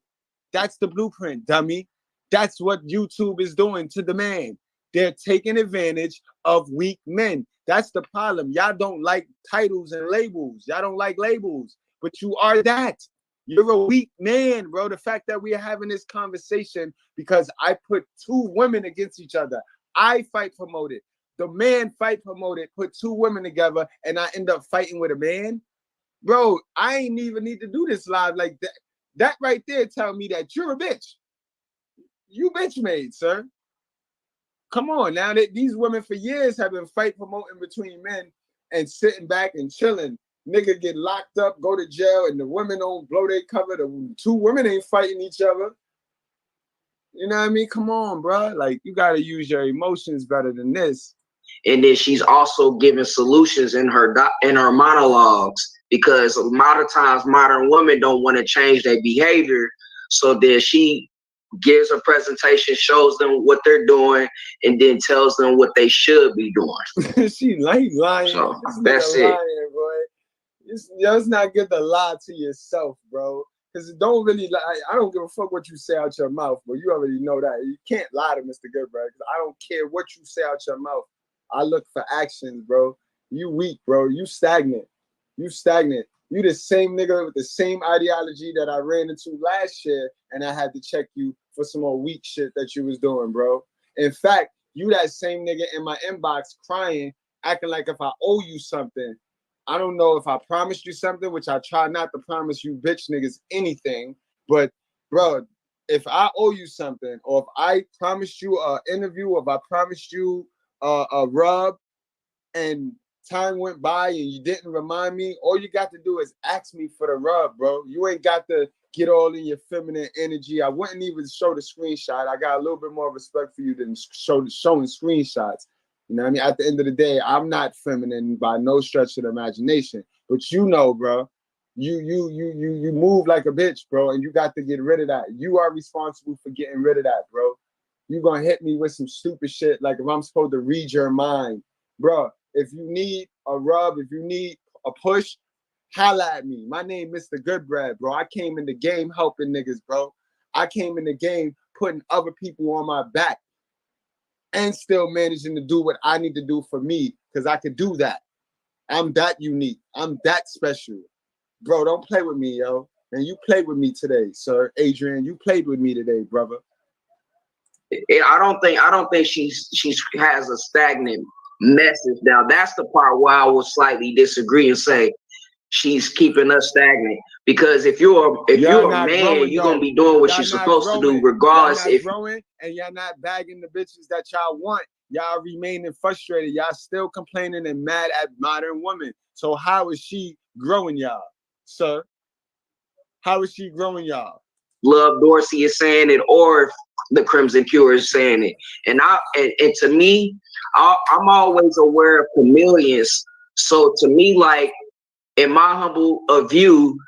That's the blueprint, dummy. That's what YouTube is doing to the man. They're taking advantage of weak men. That's the problem. Y'all don't like titles and labels. Y'all don't like labels, but you are that. You're a weak man, bro. The fact that we are having this conversation because I put two women against each other. I fight promoted. The man fight promoted, put two women together, and I end up fighting with a man. Bro, I ain't even need to do this live like that. That right there tell me that you're a bitch. You bitch made, sir. Come on now. These women for years have been fight promoting between men and sitting back and chilling. Nigga get locked up, go to jail, and the women don't blow their cover. The two women ain't fighting each other. You know what I mean? Come on, bro. Like, you got to use your emotions better than this. And then she's also giving solutions in her monologues, because a lot of times modern women don't want to change their behavior. So then she gives a presentation, shows them what they're doing, and then tells them what they should be doing. She like lying. So that's it. Lying, boy. It's not good to lie to yourself, bro. Because it don't really lie. I don't give a fuck what you say out your mouth, but you already know that. You can't lie to Mr. Goodbread, because I don't care what you say out your mouth. I look for actions, bro. You weak, bro. You stagnant. You stagnant. You the same nigga with the same ideology that I ran into last year, and I had to check you for some more weak shit that you was doing, bro. In fact, you that same nigga in my inbox crying, acting like if I owe you something. I don't know if I promised you something, which I try not to promise you bitch niggas anything, but bro, if I owe you something, or if I promised you an interview, or if I promised you a rub, and time went by and you didn't remind me, all you got to do is ask me for the rub, bro. You ain't got to get all in your feminine energy. I wouldn't even show the screenshot. I got a little bit more respect for you than showing screenshots. You know what I mean? At the end of the day, I'm not feminine by no stretch of the imagination. But you know, bro, you move like a bitch, bro, and you got to get rid of that. You are responsible for getting rid of that, bro. You gonna hit me with some stupid shit like if I'm supposed to read your mind. Bro, if you need a rub, if you need a push, holla at me. My name Mr. Goodbread, bro. I came in the game helping niggas, bro. I came in the game putting other people on my back and still managing to do what I need to do for me, because I could do that. I'm that unique. I'm that special. Bro, don't play with me, yo. And you played with me today, sir. Adrian, you played with me today, brother. I don't think she has a stagnant message. Now that's the part where I would slightly disagree and say she's keeping us stagnant. Because if you're a man, growing, you're gonna be doing what you're supposed to do, regardless. If growing and y'all not bagging the bitches that y'all want, y'all remaining frustrated. Y'all still complaining and mad at modern women. So how is she growing y'all, sir? How is she growing y'all? Love Dorsey is saying it, or if the Crimson Cure is saying it. And to me, I'm always aware of chameleons. So to me, like, in my humble view,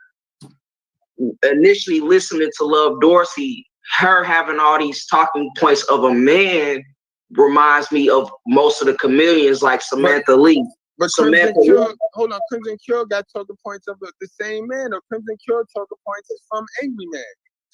initially listening to Love Dorsey, her having all these talking points of a man reminds me of most of the chameleons, like Samantha Lee. But Crimson Cure, hold on, Crimson Cure got talking points of the same man, or Crimson Cure talking points is from Angry Man.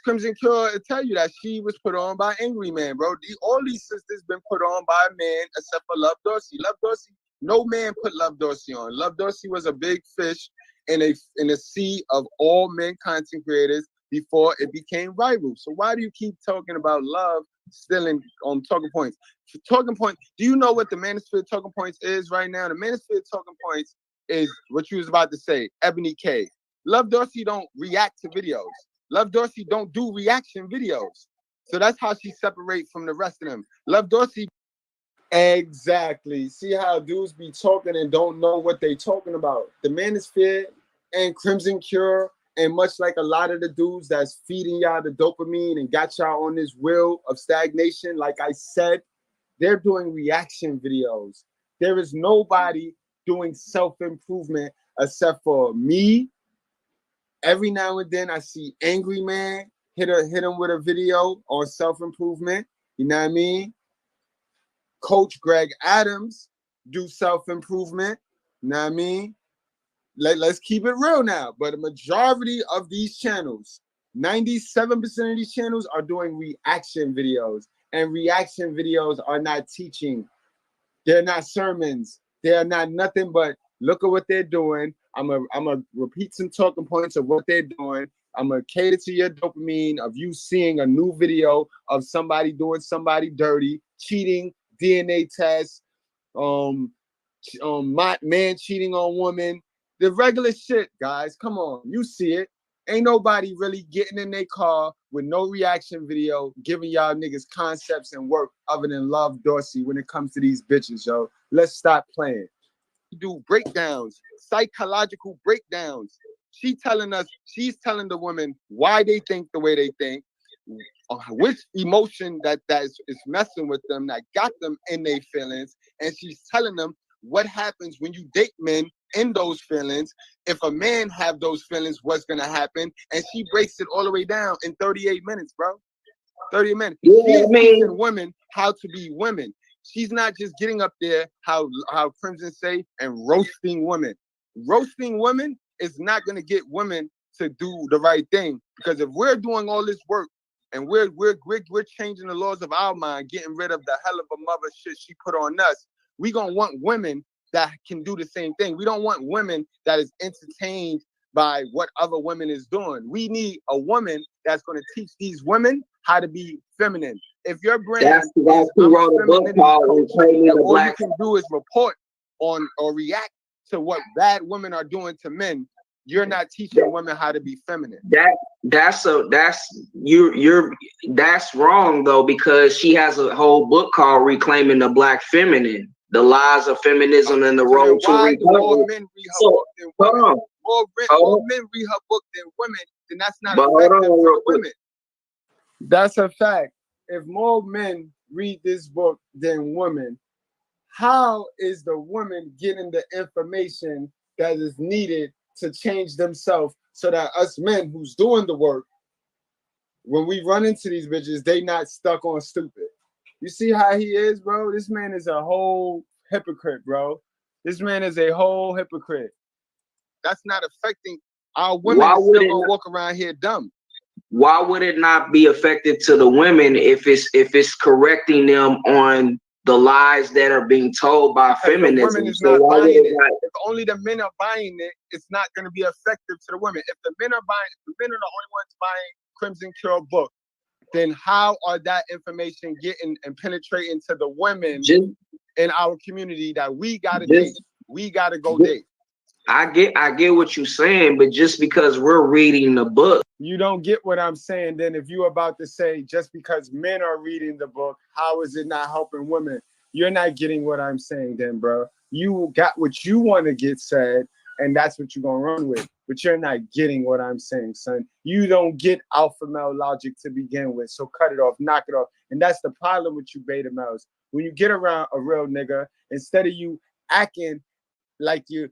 Crimson Cure will tell you that she was put on by Angry Man, bro. All these sisters been put on by a man except for Love Dorsey. Love Dorsey, no man put Love Dorsey on. Love Dorsey was a big fish in a sea of all men content creators before it became viral. So why do you keep talking about Love still in talking points? Talking point, do you know what the Manosphere talking points is right now? The Manosphere talking points is what you was about to say, Ebony K. Love Dorsey don't react to videos. Love Dorsey don't do reaction videos. So that's how she separates from the rest of them. Love Dorsey. Exactly. See how dudes be talking and don't know what they talking about. The Manosphere And Crimson Cure, and much like a lot of the dudes that's feeding y'all the dopamine and got y'all on this wheel of stagnation, like I said, they're doing reaction videos. There is nobody doing self-improvement except for me. Every now and then I see Angry Man hit him with a video on self-improvement. You know what I mean? Coach Greg Adams do self-improvement. You know what I mean? Let's keep it real now. But a majority of these channels, 97% of these channels are doing reaction videos. And reaction videos are not teaching. They're not sermons. They're not nothing but look at what they're doing. I'm a repeat some talking points of what they're doing. I'm going to cater to your dopamine of you seeing a new video of somebody doing somebody dirty, cheating, DNA tests, man cheating on woman. The regular shit, guys. Come on. You see it. Ain't nobody really getting in their car with no reaction video, giving y'all niggas concepts and work other than Love Dorsey when it comes to these bitches, yo. Let's stop playing. Do breakdowns, psychological breakdowns. She's telling the women why they think the way they think, which emotion that is messing with them, that got them in their feelings, and she's telling them what happens when you date men in those feelings. If a man have those feelings, what's gonna happen? And she breaks it all the way down in 38 minutes, bro. 30 minutes. She's teaching women how to be women. She's not just getting up there, how Crimson say, and roasting women. Roasting women is not gonna get women to do the right thing. Because if we're doing all this work and we're changing the laws of our mind, getting rid of the hell of a mother shit she put on us, we gonna want women that can do the same thing. We don't want women that is entertained by what other women is doing. We need a woman that's going to teach these women how to be feminine. If your brand that's who wrote a book called all you can do is report on or react to what bad women are doing to men, you're not teaching women how to be feminine. That's wrong though, because she has a whole book called Reclaiming the Black Feminine. The lies of feminism and the road to recovery. More men read her book than women. More men read her book than women, then that's not effective for women. That's a fact. If more men read this book than women, how is the woman getting the information that is needed to change themselves so that us men who's doing the work, when we run into these bitches, they not stuck on stupid? You see how he is, bro? This man is a whole hypocrite, bro. This man is a whole hypocrite. That's not affecting our women. Why would still gonna walk around here dumb? Why would it not be effective to the women if it's correcting them on the lies that are being told by feminism? So why would it not? If only the men are buying it, it's not going to be effective to the women. If the men are the only ones buying Crimson Cure book, then how are that information getting and penetrating to the women in our community that we gotta date? We gotta go date. I get what you're saying, but just because we're reading the book, you don't get what I'm saying. Then if you're about to say just because men are reading the book, how is it not helping women? You're not getting what I'm saying then, bro. You got what you want to get said, and that's what you're gonna run with. But you're not getting what I'm saying, son. You don't get alpha male logic to begin with. So cut it off, knock it off. And that's the problem with you beta males. When you get around a real nigga, instead of you acting like you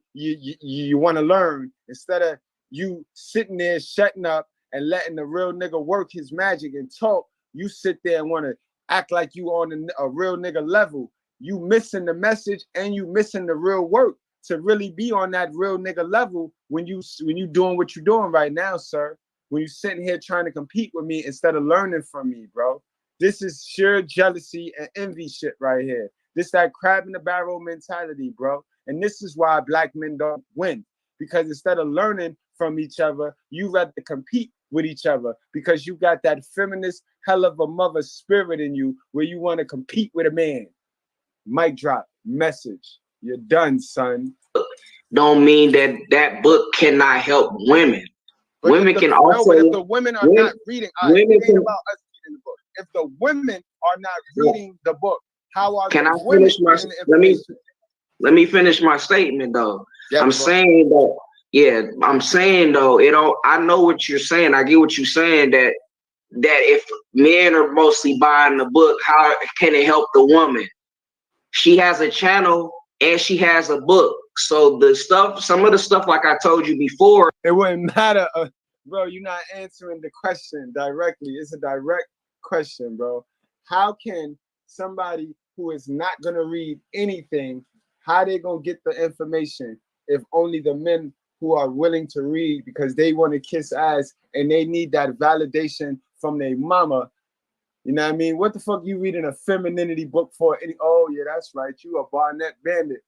want to learn, instead of you sitting there shutting up and letting the real nigga work his magic and talk, you sit there and want to act like you on a real nigga level. You missing the message and you missing the real work to really be on that real nigga level when you doing what you're doing right now, sir. When you sitting here trying to compete with me instead of learning from me, bro. This is sheer jealousy and envy shit right here. This that crab in the barrel mentality, bro. And this is why black men don't win. Because instead of learning from each other, you rather compete with each other because you got that feminist hell of a mother spirit in you where you want to compete with a man. Mic drop, message. You're done, son. Don't mean that book cannot help women. But women can also. If the women are not reading, it ain't about us reading the book. If the women are not reading the book, how are can the I women finish my? Let me finish my statement though. Yeah, I'm saying that Yeah, I'm saying though, I know what you're saying. I get what you're saying, that if men are mostly buying the book, how can it help the woman? She has a channel and she has a book. So some of the stuff, like I told you before, it wouldn't matter, bro. You're not answering the question directly. It's a direct question, bro. How can somebody who is not gonna read anything, how they gonna get the information if only the men who are willing to read because they want to kiss ass and they need that validation from their mama? You know what I mean? What the fuck you reading a femininity book for? Oh yeah, that's right. You a Barnett bandit.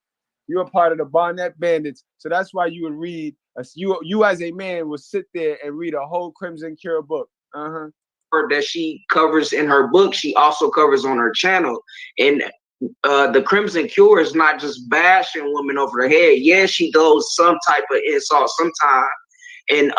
You're a part of the Barnett Bandits. So that's why you would read, you as a man would sit there and read a whole Crimson Cure book. That she covers in her book, she also covers on her channel. And the Crimson Cure is not just bashing women over the head. Yeah, she goes some type of insult sometime and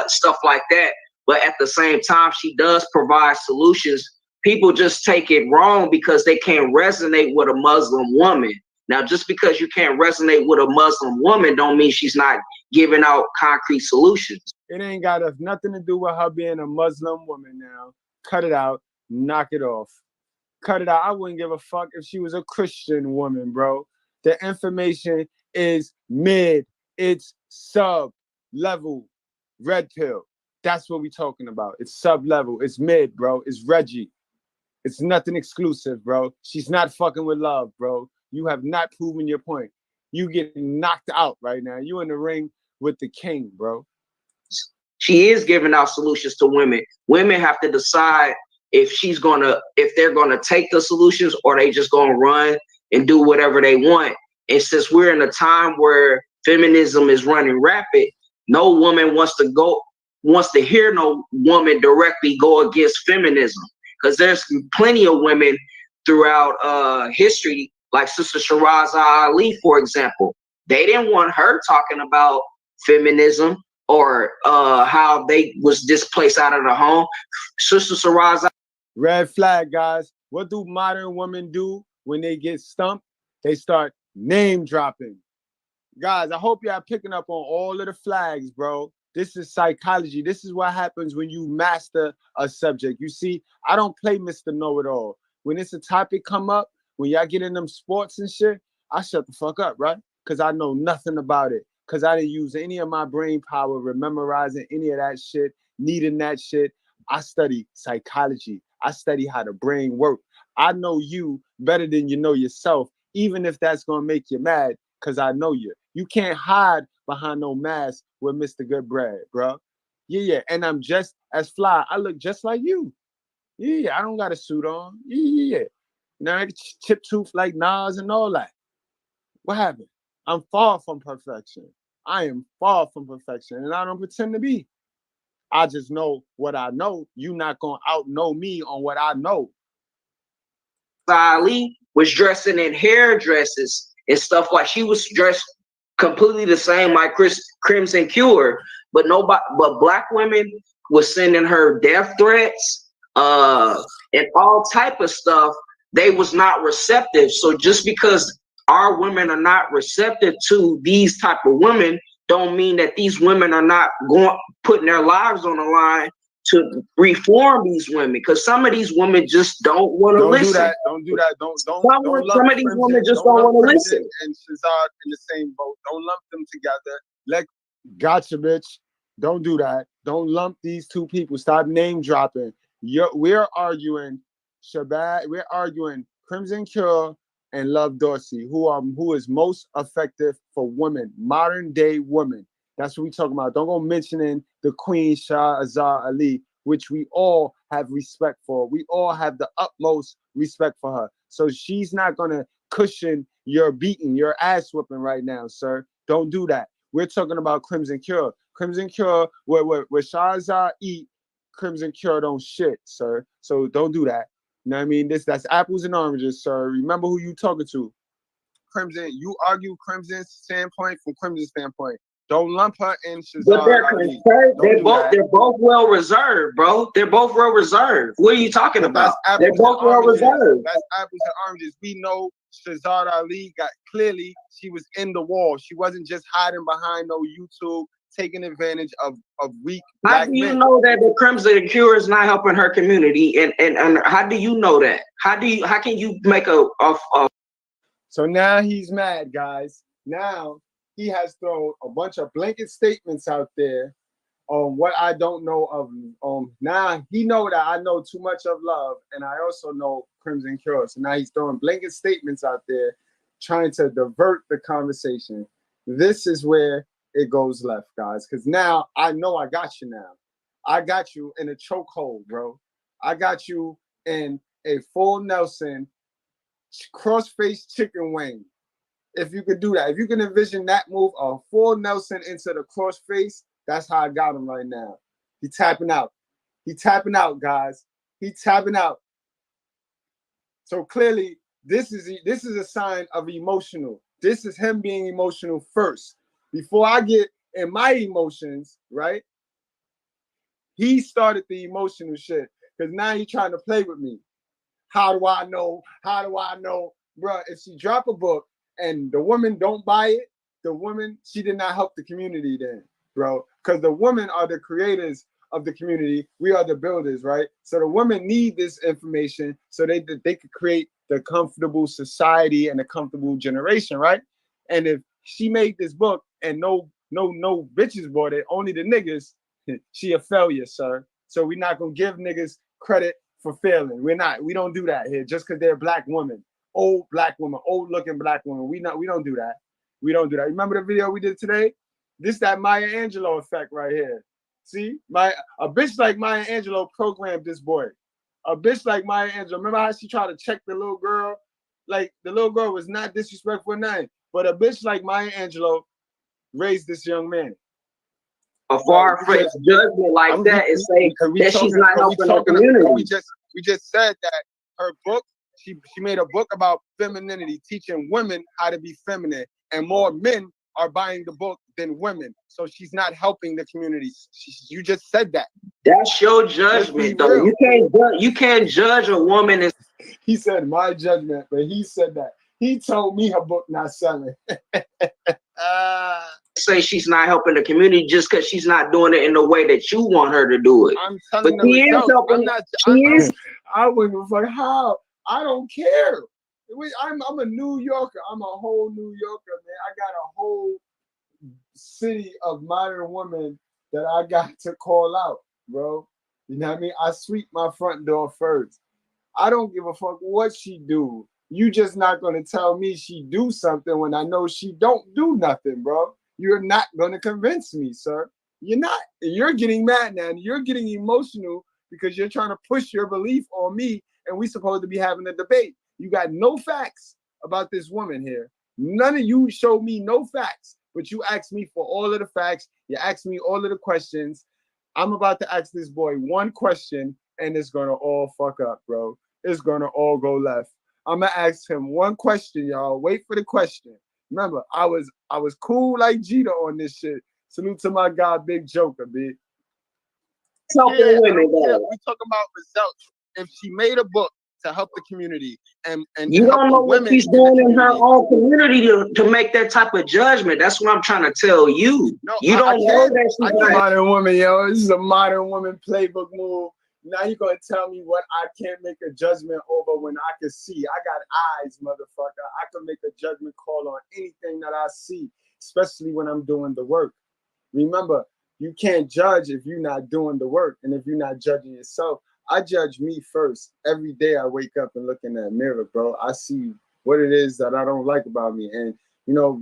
stuff like that. But at the same time, she does provide solutions. People just take it wrong because they can't resonate with a Muslim woman. Now, just because you can't resonate with a Muslim woman don't mean she's not giving out concrete solutions. It ain't got nothing to do with her being a Muslim woman now. Cut it out. Knock it off. Cut it out. I wouldn't give a fuck if she was a Christian woman, bro. The information is mid. It's sub-level. Red pill. That's what we're talking about. It's sub-level. It's mid, bro. It's Reggie. It's nothing exclusive, bro. She's not fucking with love, bro. You have not proven your point. You getting knocked out right now. You in the ring with the king, bro. She is giving out solutions to women. Women have to decide if they're gonna take the solutions or they just gonna run and do whatever they want. And since we're in a time where feminism is running rapid, no woman wants to hear no woman directly go against feminism. Because there's plenty of women throughout history, like Sister Shiraza Ali, for example. They didn't want her talking about feminism or how they was displaced out of the home. Sister Shiraza. Red flag, guys. What do modern women do when they get stumped? They start name dropping. Guys, I hope y'all picking up on all of the flags, bro. This is psychology. This is what happens when you master a subject. You see, I don't play Mr. Know-It-All. When it's a topic come up, when y'all get in them sports and shit, I shut the fuck up, right? Because I know nothing about it. Because I didn't use any of my brain power memorizing any of that shit, needing that shit. I study psychology. I study how the brain works. I know you better than you know yourself, even if that's going to make you mad, because I know you. You can't hide behind no mask with Mr. Good Bread, bro. Yeah. And I'm just as fly. I look just like you. Yeah. I don't got a suit on. Yeah. You know, I chip tooth like Nas and all that. What happened? I'm far from perfection. I am far from perfection, and I don't pretend to be. I just know what I know. You not gonna out-know me on what I know. Ali was dressing in hairdresses and stuff like she was dressed completely the same like Crimson Cure, but black women was sending her death threats and all type of stuff. They was not receptive. So just because our women are not receptive to these type of women don't mean that these women are not putting their lives on the line to reform these women, because some of these women just don't want to listen. Don't do that. Don't some of these women just don't want to listen. And Shazad in the same boat. Don't lump them together. Gotcha, bitch. Don't do that. Don't lump these two people. Stop name dropping. We're arguing Shabbat. We're arguing Crimson Cure and Love Dorsey, who is most effective for women, modern day women. That's what we talking about. Don't go mentioning the Queen Shah Azar Ali, which we all have respect for. We all have the utmost respect for her. So she's not gonna cushion your beating, your ass whooping right now, sir. Don't do that. We're talking about Crimson Cure. Crimson Cure, where Shah Azar eat, Crimson Cure don't shit, sir. So don't do that. You know what I mean? That's apples and oranges, sir. Remember who you talking to. Crimson, you argue Crimson's standpoint from Crimson's standpoint. Don't lump her in Shazad. But they're both well reserved, bro. They're both well reserved. What are you talking about? They're both well reserved. That's apples and oranges. We know Shazad Ali got clearly she was in the wall. She wasn't just hiding behind no YouTube, taking advantage of weak How black do you men. know that the Crimson Cure is not helping her community? And how do you know that? How can you make a So now he's mad, guys. Now he has thrown a bunch of blanket statements out there on what I don't know of. Now he know that I know too much of love, and I also know Crimson Cure. So now he's throwing blanket statements out there, trying to divert the conversation. This is where it goes left, guys, because now I know I got you now. I got you in a chokehold, bro. I got you in a full Nelson cross-face chicken wing. If you could do that, if you can envision that move, a full Nelson into the cross-face, that's how I got him right now. He tapping out. He tapping out, guys. He tapping out. So clearly, this is a sign of emotional. This is him being emotional first. Before I get in my emotions, right? He started the emotional shit because now he's trying to play with me. How do I know? How do I know? Bruh, if she drop a book and the woman don't buy it, the woman, she did not help the community then, bro. Because the women are the creators of the community. We are the builders, right? So the women need this information so they could create the comfortable society and a comfortable generation, right? And if she made this book and no bitches bought it, only the niggas, she a failure, sir. So we're not gonna give niggas credit for failing. We don't do that here just because they're black women, old black women, old looking black women. We don't do that. We don't do that. Remember the video we did today? This that Maya Angelou effect right here. See, a bitch like Maya Angelou programmed this boy. A bitch like Maya Angelou. Remember how she tried to check the little girl? Like the little girl was not disrespectful or nothing, but a bitch like Maya Angelou raised this young man. A far-fetched judgment like that is saying that she's not helping her community. We just said that her book, she made a book about femininity, teaching women how to be feminine, and more men are buying the book than women. So she's not helping the community. You just said that. That's your judgment, though. You can't judge a woman. He said my judgment, but he said that. He told me her book not selling. Say she's not helping the community just because she's not doing it in the way that you want her to do it. I'm telling but she is helping. I wouldn't fuck how. I don't care. I'm a New Yorker. I'm a whole New Yorker, man. I got a whole city of modern women that I got to call out, bro. You know what I mean? I sweep my front door first. I don't give a fuck what she do. You just not gonna tell me she do something when I know she don't do nothing, bro. You're not gonna convince me, sir. You're not. You're getting mad now. And you're getting emotional because you're trying to push your belief on me, and we supposed to be having a debate. You got no facts about this woman here. None of you showed me no facts, but you asked me for all of the facts. You asked me all of the questions. I'm about to ask this boy one question, and it's gonna all fuck up, bro. It's gonna all go left. I'm gonna ask him one question, y'all. Wait for the question. Remember, I was cool like Jeter on this shit. Salute to my guy, Big Joker, B. We talking about results. If she made a book to help the community and you don't know what she's doing in her own community to make that type of judgment. That's what I'm trying to tell you. No, you don't know that she's a modern woman, yo. This is a modern woman playbook move. Now you're gonna tell me what I can't make a judgment over when I can see. I got eyes, motherfucker. I can make a judgment call on anything that I see, especially when I'm doing the work. Remember, you can't judge if you're not doing the work, and if you're not judging yourself. I judge me first. Every day I wake up and look in that mirror, bro. I see what it is that I don't like about me. And, you know,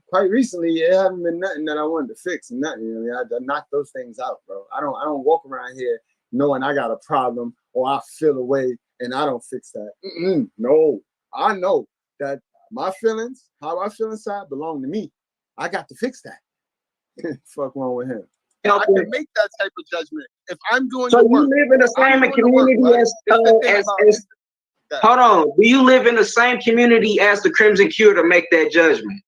quite recently, it hasn't been nothing that I wanted to fix. Nothing. You know, I knock those things out, bro. I don't walk around here knowing I got a problem or I feel a way and I don't fix that. No, I know that my feelings, how I feel inside, belong to me. I got to fix that. Fuck wrong with him. I can make that type of judgment if I'm doing. So you live in the same community as hold on. Do you live in the same community as the Crimson Cure to make that judgment?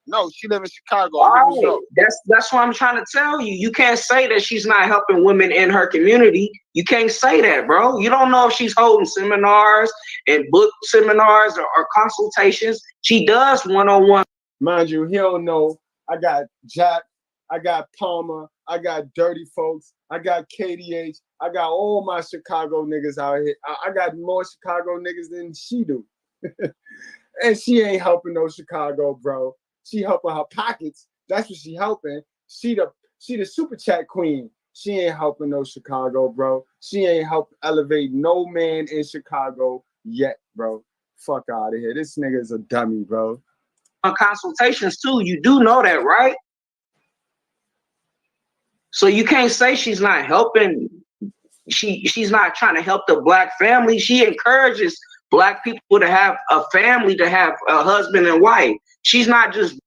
No, she live in Chicago. Right. That's what I'm trying to tell you. You can't say that she's not helping women in her community. You can't say that, bro. You don't know if she's holding seminars and book seminars or consultations. She does one-on-one. Mind you, he don't know. I got Jack, I got Palmer, I got Dirty Folks, I got KDH, I got all my Chicago niggas out here. I got more Chicago niggas than she do. And she ain't helping no Chicago, bro. She helping her pockets. That's what she helping. She the super chat queen. She ain't helping no Chicago, bro. She ain't help elevate no man in Chicago yet, bro. Fuck out of here. This nigga is a dummy, bro. On consultations too. You do know that, right? So you can't say she's not helping. She's not trying to help the black family. She encourages black people to have a family, to have a husband and wife. She's not just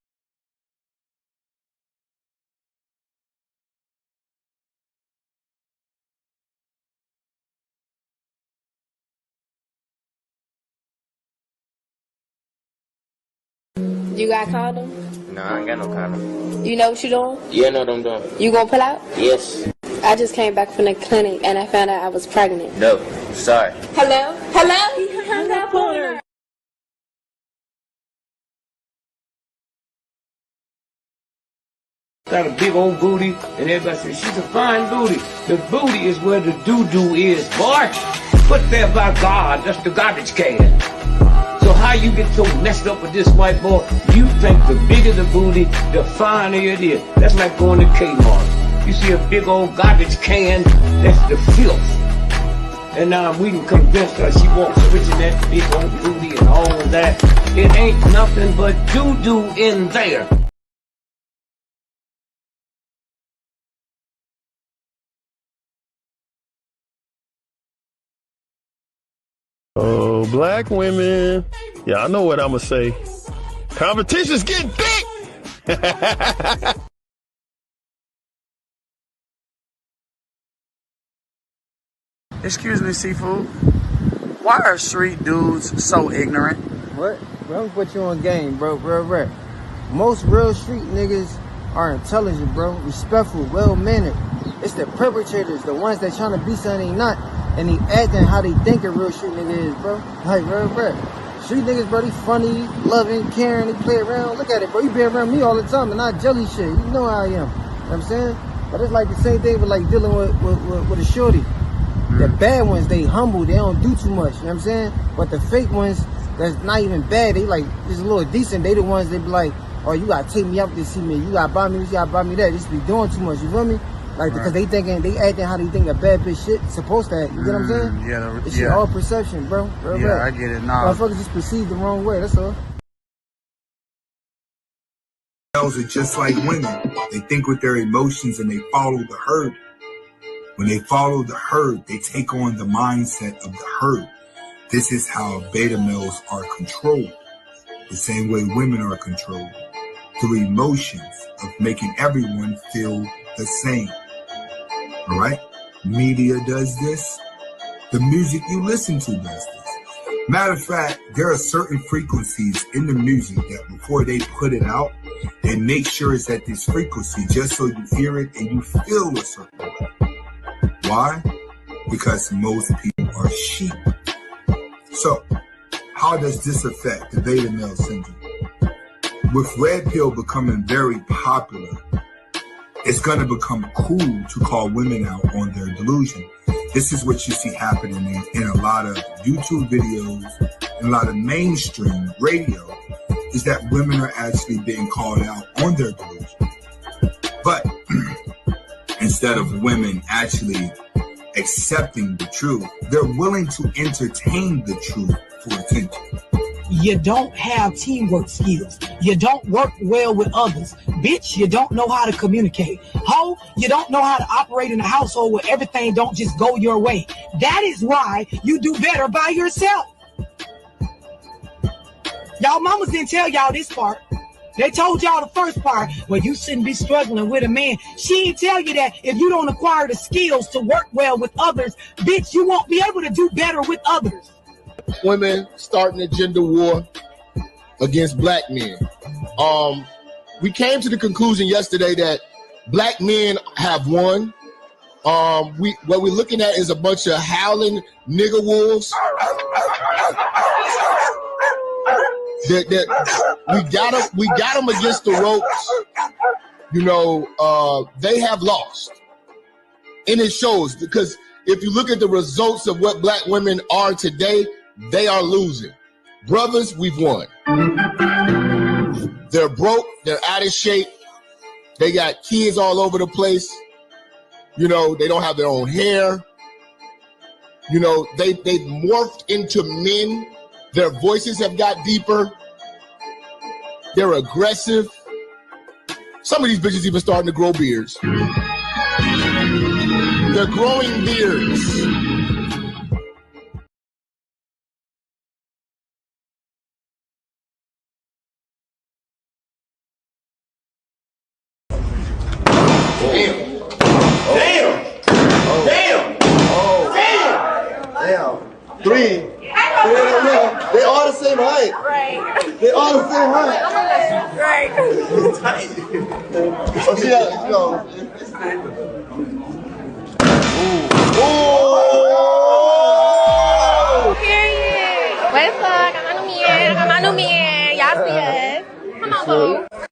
You got condom? No, I ain't got no condom. You know what you doing? Yeah, I know what I'm doing. You gonna pull out? Yes. I just came back from the clinic and I found out I was pregnant. No, sorry. Hello? Hello? He hung up on her. Got a big old booty, and everybody says she's a fine booty. The booty is where the doo-doo is, boy. Put there by God, that's the garbage can. So how you get so messed up with this white boy? You think the bigger the booty, the finer it is. That's like going to Kmart. You see a big old garbage can, that's the filth. And now we can convince her she wants switching that big old booty and all of that. It ain't nothing but doo-doo in there. Oh, black women. Yeah, I know what I'm going to say. Competition's getting big. Excuse me, Seafood. Why are street dudes so ignorant? What? Bro, I'm put you on game, bro. Most real street niggas are intelligent, bro. Respectful, well-mannered. It's the perpetrators, the ones that trying to be something they not. And they acting how they think a real street nigga is, bro. Like, bro. Street niggas, bro, they funny, loving, caring, they play around. Look at it, bro. You be around me all the time and I jelly shit. You know how I am. You know what I'm saying? But it's like the same thing with like dealing with a shorty. The bad ones, they humble, they don't do too much. You know what I'm saying? But the fake ones, that's not even bad. They like, just a little decent. They the ones they be like, oh, you gotta take me out to see me. You gotta buy me this, you gotta buy me that. This be doing too much, you feel me? Like, because they acting how they think a bad bitch shit supposed to act. You get what I'm saying? Yeah, it's all perception, bro. Yeah, I get it now. Motherfuckers just perceive the wrong way, that's all. Males are just like women. They think with their emotions and they follow the herd. When they follow the herd, they take on the mindset of the herd. This is how beta males are controlled. The same way women are controlled. Through emotions of making everyone feel the same. All right? Media does this. The music you listen to does this. Matter of fact, there are certain frequencies in the music that before they put it out, they make sure it's at this frequency just so you hear it and you feel a certain way. Why? Because most people are sheep. So, how does this affect the beta male syndrome? With red pill becoming very popular, it's going to become cool to call women out on their delusion. This is what you see happening in a lot of YouTube videos and a lot of mainstream radio, is that women are actually being called out on their delusion. But instead of women actually accepting the truth, they're willing to entertain the truth for attention. You don't have teamwork skills. You don't work well with others. Bitch, you don't know how to communicate. Ho, you don't know how to operate in a household where everything don't just go your way. That is why you do better by yourself. Y'all mamas didn't tell y'all this part. They told y'all the first part, well, you shouldn't be struggling with a man. She didn't tell you that if you don't acquire the skills to work well with others, bitch, you won't be able to do better with others. Women starting a gender war against black men. we came to the conclusion yesterday that black men have won. What we're looking at is a bunch of howling nigger wolves. We got them against the ropes. You know, they have lost. And it shows, because if you look at the results of what black women are today, they are losing. Brothers, we've won. They're broke. They're out of shape. They got kids all over the place. You know, they don't have their own hair. You know, they've morphed into men. Their voices have got deeper. They're aggressive. Some of these bitches even starting to grow beards. They're growing beards. Three. They all the same height. Right. They all the same height. Right. Oh, yeah, go. Period. What's up? I got my new man. Y'all see us. Come on, boo.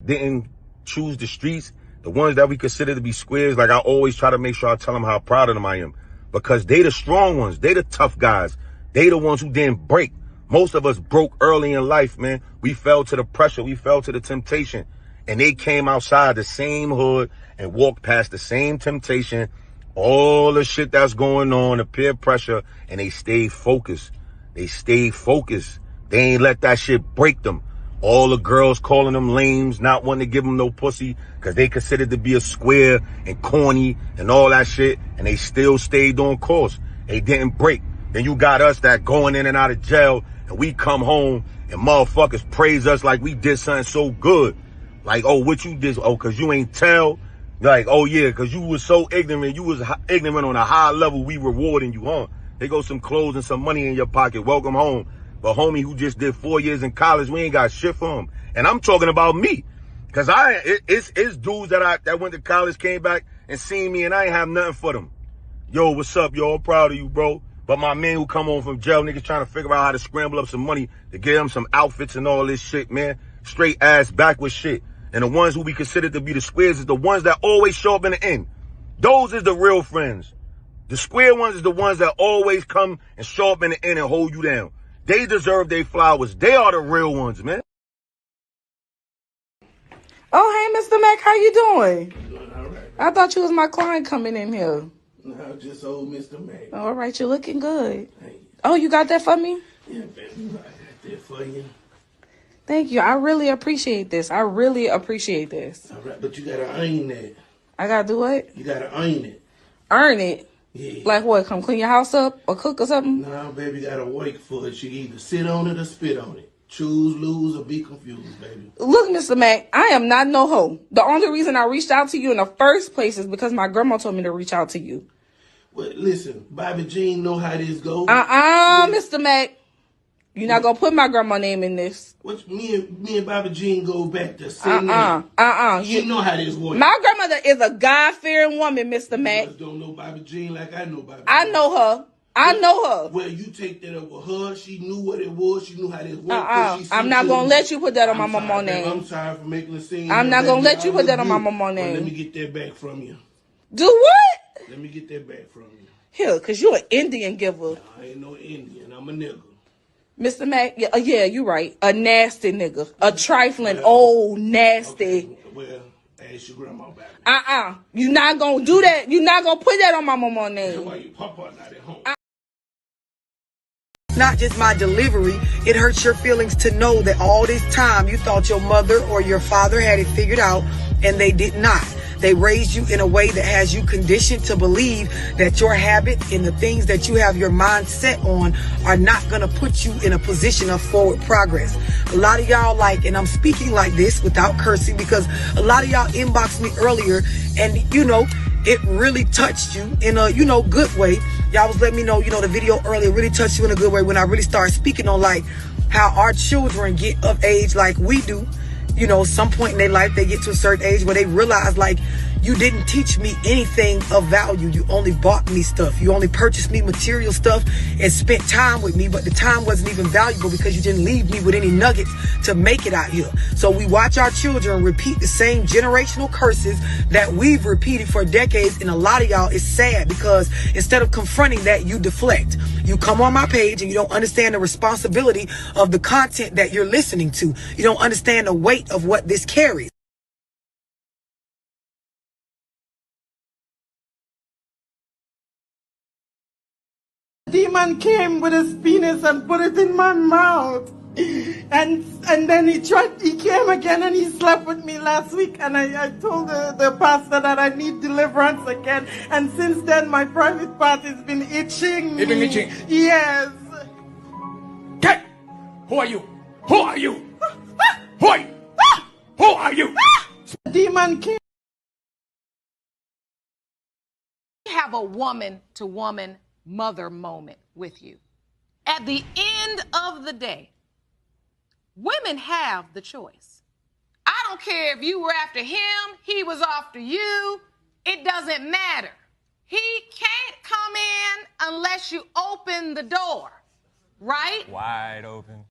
Didn't choose the streets, the ones that we consider to be squares. Like, I always try to make sure I tell them how proud of them I am. Because they the strong ones. They the tough guys. They the ones who didn't break. Most of us broke early in life, man. We fell to the pressure. We fell to the temptation. And they came outside the same hood and walked past the same temptation, all the shit that's going on, the peer pressure, and they stayed focused. They stayed focused. They ain't let that shit break them. All the girls calling them lames, not wanting to give them no pussy because they considered to be a square and corny and all that shit, and they still stayed on course. They didn't break. Then you got us that going in and out of jail, and we come home and motherfuckers praise us like we did something so good. Like, oh, what you did? Oh, because you ain't tell. Like, oh, yeah, because you was so ignorant. You was ignorant on a high level. We rewarding you, huh? They go some clothes and some money in your pocket. Welcome home. But homie who just did 4 years in college, we ain't got shit for him. And I'm talking about me. Cause it's dudes that went to college, came back and seen me, and I ain't have nothing for them. Yo, what's up, yo? I'm proud of you, bro. But my men who come home from jail, niggas trying to figure out how to scramble up some money to get them some outfits and all this shit, man. Straight ass backward shit. And the ones who we consider to be the squares is the ones that always show up in the end. Those is the real friends. The square ones is the ones that always come and show up in the end and hold you down. They deserve their flowers. They are the real ones, man. Oh, hey, Mr. Mac, how you doing? Doing all right. I thought you was my client coming in here. No, just old Mr. Mac. All right, you're looking good. Oh, you got that for me? Yeah, baby, I got that for you. Thank you. I really appreciate this. I really appreciate this. All right, but you got to earn that. I got to do what? You got to earn it. Earn it? Yeah. Like what? Come clean your house up or cook or something? No, baby, you got to work for it. You either sit on it or spit on it. Choose, lose, or be confused, baby. Look, Mr. Mac, I am not no hoe. The only reason I reached out to you in the first place is because my grandma told me to reach out to you. Well, listen, Bobby Jean know how this goes. Mr. Mac. You're not going to put my grandma name in this. What, me and Bobby Jean go back to same You know how this works. My grandmother is a God-fearing woman, Mr. Mac. You just don't know Bobby Jean like I know Bobby Jean. I know her. I know her. Well, you take that up with her. She knew what it was. She knew how this worked. I'm not going to let you put that on my mama name. I'm sorry for making a scene. I'm not going to let you put that on my mama name. Well, let me get that back from you. Do what? Let me get that back from you. Here, because you're an Indian giver. No, I ain't no Indian. I'm a nigga. Mr. Mac, yeah, you're right. A nasty nigga. A trifling, old, nasty. Okay. Well, ask your grandma about it. You're not going to do that. You're not going to put that on my mama name. That's why your papa not at home. Not just my delivery, it hurts your feelings to know that all this time you thought your mother or your father had it figured out, and they did not. They raised you in a way that has you conditioned to believe that your habits and the things that you have your mind set on are not going to put you in a position of forward progress. A lot of y'all and I'm speaking like this without cursing because a lot of y'all inboxed me earlier and, it really touched you in a, good way. Y'all was letting me know, the video earlier really touched you in a good way when I really started speaking on how our children get of age like we do. You know, some point in their life, they get to a certain age where they realize, like, you didn't teach me anything of value. You only bought me stuff. You only purchased me material stuff and spent time with me, but the time wasn't even valuable because you didn't leave me with any nuggets to make it out here. So we watch our children repeat the same generational curses that we've repeated for decades, and a lot of y'all, it's sad because instead of confronting that, you deflect. You come on my page and you don't understand the responsibility of the content that you're listening to. You don't understand the weight of what this carries. Demon came with his penis and put it in my mouth, and then he came again and he slept with me last week, and I told the pastor that I need deliverance again, and since then my private part has been itching. It's been itching? Yes. Okay. Who are you? Who are you? Who are you? Who are you? Demon came. Have a woman-to-woman mother moment with you. At the end of the day, women have the choice. I don't care if you were after him, he was after you, it doesn't matter. He can't come in unless you open the door, right? Wide open.